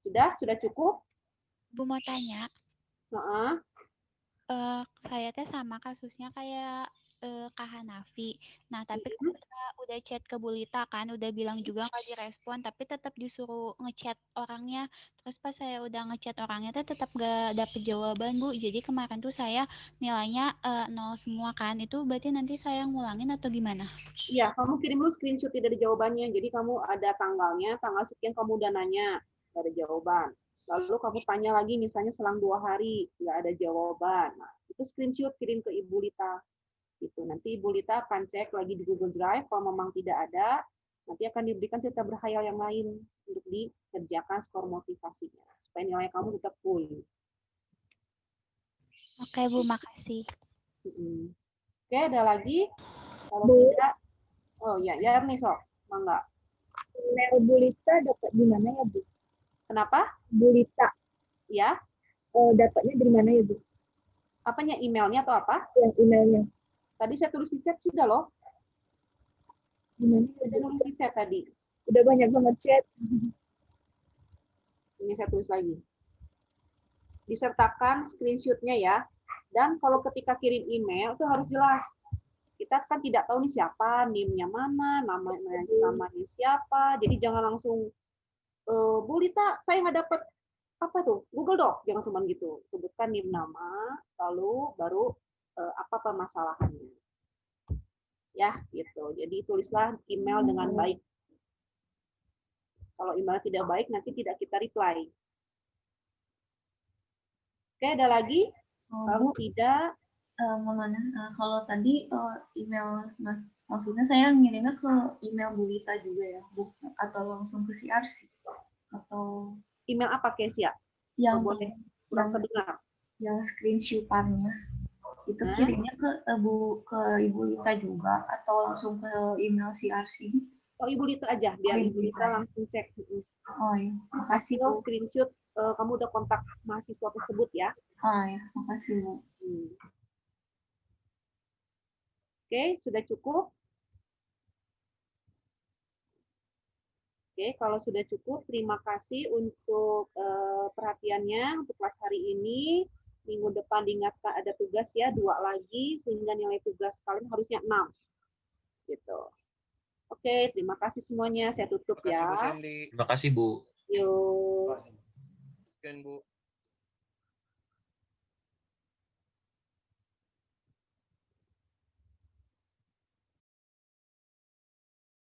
Sudah cukup? Bu mau tanya. Saya teh sama kasusnya kayak Kak Hanafi. Nah, tapi udah chat ke Bu Lita kan, udah bilang juga nggak direspon, tapi tetap disuruh ngechat orangnya. Terus pas saya udah ngechat orangnya tuh tetap nggak dapet jawaban, Bu. Jadi kemarin tuh saya nilainya 0 semua kan. Itu berarti nanti saya ngulangin atau gimana? Iya, kamu kirim dulu screenshot dari jawabannya. Jadi kamu ada tanggalnya, tanggal sekian kamu udah nanya, nggak ada jawaban. Lalu kamu tanya lagi misalnya selang 2 hari, nggak ada jawaban. Nah, itu screenshot kirim ke Ibu Lita. Gitu. Nanti Ibu Lita akan cek lagi di Google Drive, kalau memang tidak ada, nanti akan diberikan cerita berkhayal yang lain untuk dikerjakan skor motivasinya. Supaya nilai kamu tetap full. Oke, Bu, makasih. Oke, ada lagi? Kalau tidak, oh ya nih sok, mangga. Email Bu Lita dapat di mana ya, Bu? Kenapa? Bu Lita. Ya. Dapatnya dari mana ya, Bu? Apanya, emailnya atau apa? Yang emailnya. Tadi saya tulis di chat sudah loh. Gimana? Sudah tulis di chat tadi. Udah banyak banget chat. Ini saya tulis lagi. Disertakan screenshot-nya ya. Dan kalau ketika kirim email itu harus jelas. Kita kan tidak tahu nih siapa, NIM-nya mana, namanya siapa. Jadi jangan langsung, Bu Lita, saya nggak dapat apa tuh, Google Doc. Jangan cuma gitu. Sebutkan NIM nama, lalu baru apa permasalahannya. Ya, gitu. Jadi tulislah email dengan baik. Kalau email tidak baik, nanti tidak kita reply. Oke, ada lagi? Kalau tidak, kalau tadi email maksudnya saya ngirimnya ke email Bu Lita juga ya, Bu, atau langsung ke CRC atau email apa, Kesia? Yang boleh kurang terdengar. Yang screenshot-nya itu kirimnya ke Ibu Lita juga atau langsung ke email CRC? Oh, Ibu Lita aja, biar Ibu Lita langsung cek. Oh iya, makasih Bu. Screenshot kamu udah kontak mahasiswa tersebut ya. Oh ya, makasih Bu. Oke, sudah cukup? Oke, kalau sudah cukup, terima kasih untuk perhatiannya untuk kelas hari ini. minggu depan diingatkan ada tugas ya 2 lagi sehingga nilai tugas kalian harusnya 6 gitu. Oke, terima kasih semuanya. Saya tutup Terima kasih Bu ya. Sandy. Terima kasih Bu. Yuk. Sekian Bu.